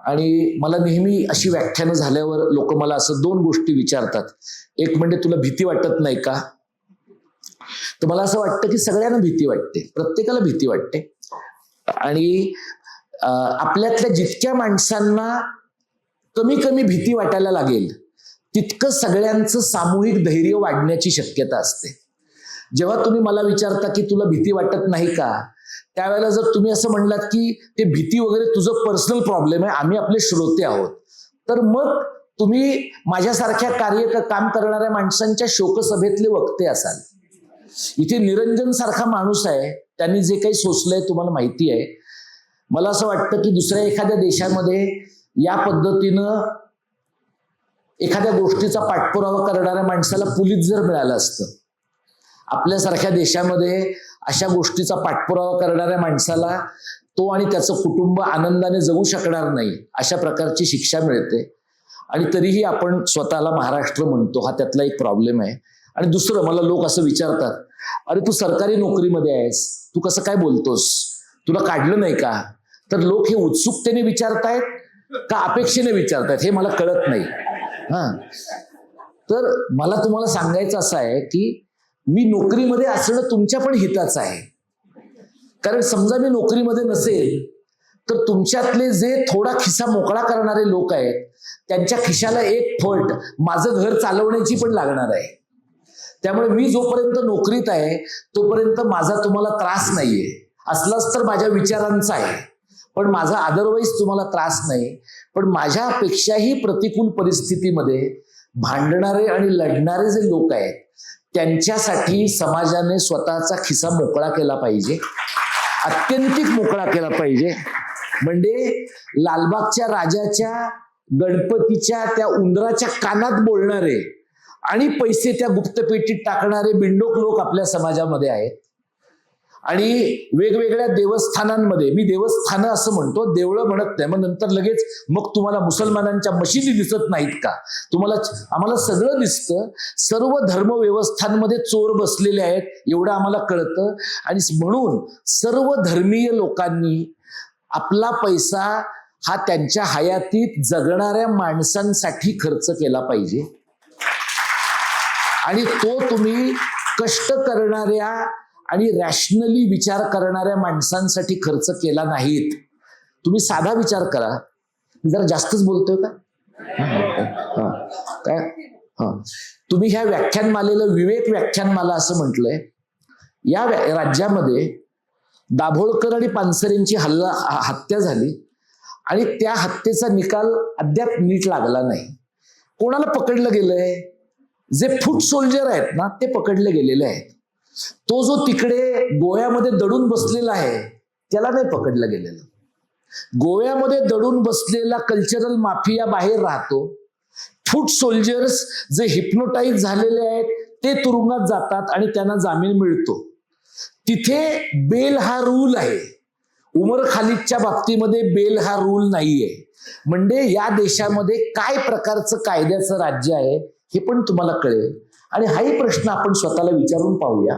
आणि मला नेहमी अशी व्याख्यानं झाल्यावर लोक मला असं 2 गोष्टी विचारतात. एक म्हणजे तुला भीती वाटत नाही का? तर मला असं वाटतं की सगळ्यांना भीती वाटते, प्रत्येकाला भीती वाटते. आणि आपल्यातल्या जितक्या माणसांना कमी कमी भीती वाटायला लागेल तितकं सगळ्यांचं सामूहिक धैर्य वाढण्याची शक्यता असते. जेव्हा तुम्ही मला विचारता की तुला भीती वाटत नाही का, त्यावेळेला जर तुम्ही असं म्हणलात की ते भीती वगैरे तुझं पर्सनल प्रॉब्लेम आहे, आम्ही आपले श्रोते आहोत, तर मग तुम्ही माझ्यासारख्या काम करणाऱ्या माणसांच्या शोकसभेतले वक्ते असाल. इथे निरंजन सारखा माणूस आहे, त्यांनी जे काही सोसलंय तुम्हाला माहिती आहे. मला असं वाटतं की दुसऱ्या एखाद्या देशामध्ये या पद्धतीनं एखाद्या गोष्टीचा पाठपुरावा करणाऱ्या माणसाला पोलीस जर मिळालं असतं, आपल्यासारख्या देशामध्ये अशा गोष्टीचा पाठपुरावा करणाऱ्या माणसाला तो आणि त्याचं कुटुंब आनंदाने जगू शकणार नाही, अशा प्रकारची शिक्षा मिळते. आणि तरीही आपण स्वतःला महाराष्ट्र म्हणतो, हा त्यातला एक प्रॉब्लेम आहे. आणि दुसरं, मला लोक असं विचारतात, अरे तू सरकारी नोकरीमध्ये आहेस, तू कसं काय बोलतोस, तुला काढलं नाही का? तर लोक हे उत्सुकतेने विचारतायत का अपेक्षेने विचारतायत हे मला कळत नाही. हा, तर मला तुम्हाला सांगायचं असं आहे की मी नोकरीमध्ये असणं तुमच्या पण हिताचं आहे. कारण समजा मी नोकरीमध्ये नसेल तर तुमच्यातले जे थोडा खिसा मोकळा करणारे लोक आहेत त्यांच्या खिशाला एक फट माझं घर चालवण्याची पण लागणार आहे. त्यामुळे मी जोपर्यंत नोकरीत आहे तोपर्यंत माझा तुम्हाला त्रास नाहीये. असलाच तर माझ्या विचारांचा आहे, पण माझा अदरवाईज तुम्हाला त्रास नाही. पण माझ्यापेक्षाही प्रतिकूल परिस्थितीमध्ये भांडणारे आणि लढणारे जे लोक आहेत त्यांच्यासाठी समाजाने स्वतःचा खिसा मोकळा केला पाहिजे, अत्यंतिक मोकळा केला पाहिजे. म्हणजे लालबागच्या राजाच्या गणपतीच्या त्या उंदराच्या कानात बोलणारे आणि पैसे त्या गुप्तपेटीत टाकणारे बिंडोक लोक आपल्या समाजामध्ये आहेत. आणि वेगवेगळ्या देवस्थानांमध्ये, मी देवस्थानं असं म्हणतो, देवळं म्हणत नाही, मग नंतर लगेच मग तुम्हाला मुसलमानांच्या मशिदी दिसत नाहीत का? आम्हाला सगळं दिसतं. सर्व धर्म व्यवस्थांमध्ये चोर बसलेले आहेत एवढं आम्हाला कळतं. आणि म्हणून सर्व धर्मीय लोकांनी आपला पैसा हा त्यांच्या हयातीत जगणाऱ्या माणसांसाठी खर्च केला पाहिजे. आणि तो तुम्ही कष्ट करणाऱ्या आणि रॅशनली विचार करणाऱ्या माणसांसाठी खर्च केला नाहीत. तुम्ही साधा विचार करा. मी जरा जास्तच बोलतोय का? काय? तुम्ही ह्या व्याख्यानमालेला विवेक व्याख्यानमाला असं म्हटलंय. या राज्यामध्ये दाभोळकर आणि पानसरेंची हत्या झाली आणि त्या हत्येचा निकाल अद्याप नीट लागला नाही. कोणाला पकडलं गेलंय? जे फूट सोल्जर आहेत ना ते पकडले गेलेले आहेत. तो जो तिकडे गोव्यामध्ये दडून बसलेला आहे त्याला नाही पकडलं गेलेलं. गोव्यामध्ये दडून बसलेला कल्चरल माफिया बाहेर राहतो. फूट सोल्जर्स जे हिप्नोटाईज झालेले आहेत ते तुरुंगात जातात आणि त्यांना जामीन मिळतो. तिथे बेल हा रूल आहे. उमर खालिदच्या बाबतीमध्ये बेल हा रूल नाहीये. म्हणजे या देशामध्ये काय प्रकारचं कायद्याचं राज्य आहे हे पण तुम्हाला कळेल. आणि हाही प्रश्न आपण स्वतःला विचारून पाहूया.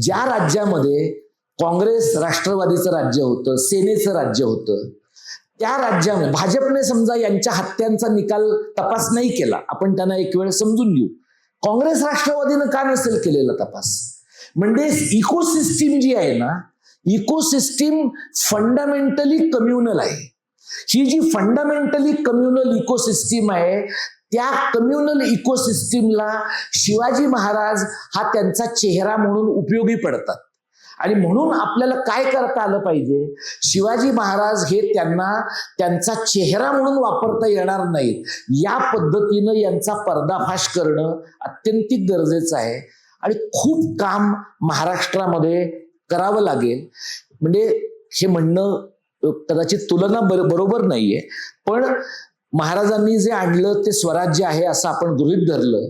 ज्या राज्यामध्ये काँग्रेस राष्ट्रवादीचं राज्य होतं, सेनेचं राज्य होतं, त्या राज्यामध्ये भाजपने समजा यांच्या हत्यांचा निकाल तपास नाही केला, आपण त्यांना एक वेळ समजून घेऊ. काँग्रेस राष्ट्रवादीनं का नसेल केलेला तपास? म्हणजे इकोसिस्टीम जी आहे ना, इकोसिस्टीम फंडामेंटली कम्युनल आहे. ही जी फंडामेंटली कम्युनल इकोसिस्टीम आहे त्या कम्युनल इकोसिस्टीमला शिवाजी महाराज हा त्यांचा चेहरा म्हणून उपयोगी पडतात. आणि म्हणून आपल्याला काय करता आलं पाहिजे? शिवाजी महाराज हे त्यांना त्यांचा चेहरा म्हणून वापरता येणार नाहीत. या पद्धतीनं यांचा पर्दाफाश करणं अत्यंतिक गरजेचं आहे. आणि खूप काम महाराष्ट्रामध्ये करावं लागेल. म्हणजे हे म्हणणं कदाचित तुलना बरोबर नाहीये, पण महाराजांनी जे आणलं ते स्वराज्य आहे असं आपण गृहीत धरलं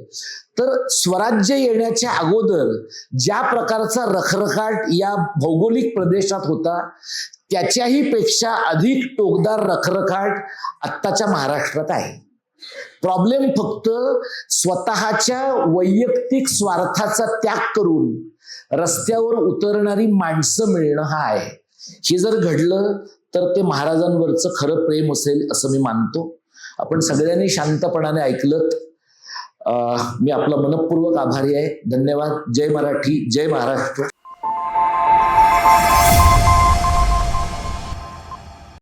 तर स्वराज्य येण्याच्या अगोदर ज्या प्रकारचा रखरखाट या भौगोलिक प्रदेशात होता त्याच्याही पेक्षा अधिक टोकदार रखरखाट आत्ताच्या महाराष्ट्रात आहे. प्रॉब्लेम फक्त स्वतःच्या वैयक्तिक स्वार्थाचा त्याग करून रस्त्यावर उतरणारी माणसं मिळणं हा आहे. हे जर घडलं तर ते महाराजांवरचं खरं प्रेम असेल असं मी मानतो. आपण सगळ्यांनी शांतपणाने ऐकलत. मी आपला मनपूर्वक आभारी आहे. धन्यवाद. जय मराठी, जय महाराष्ट्र.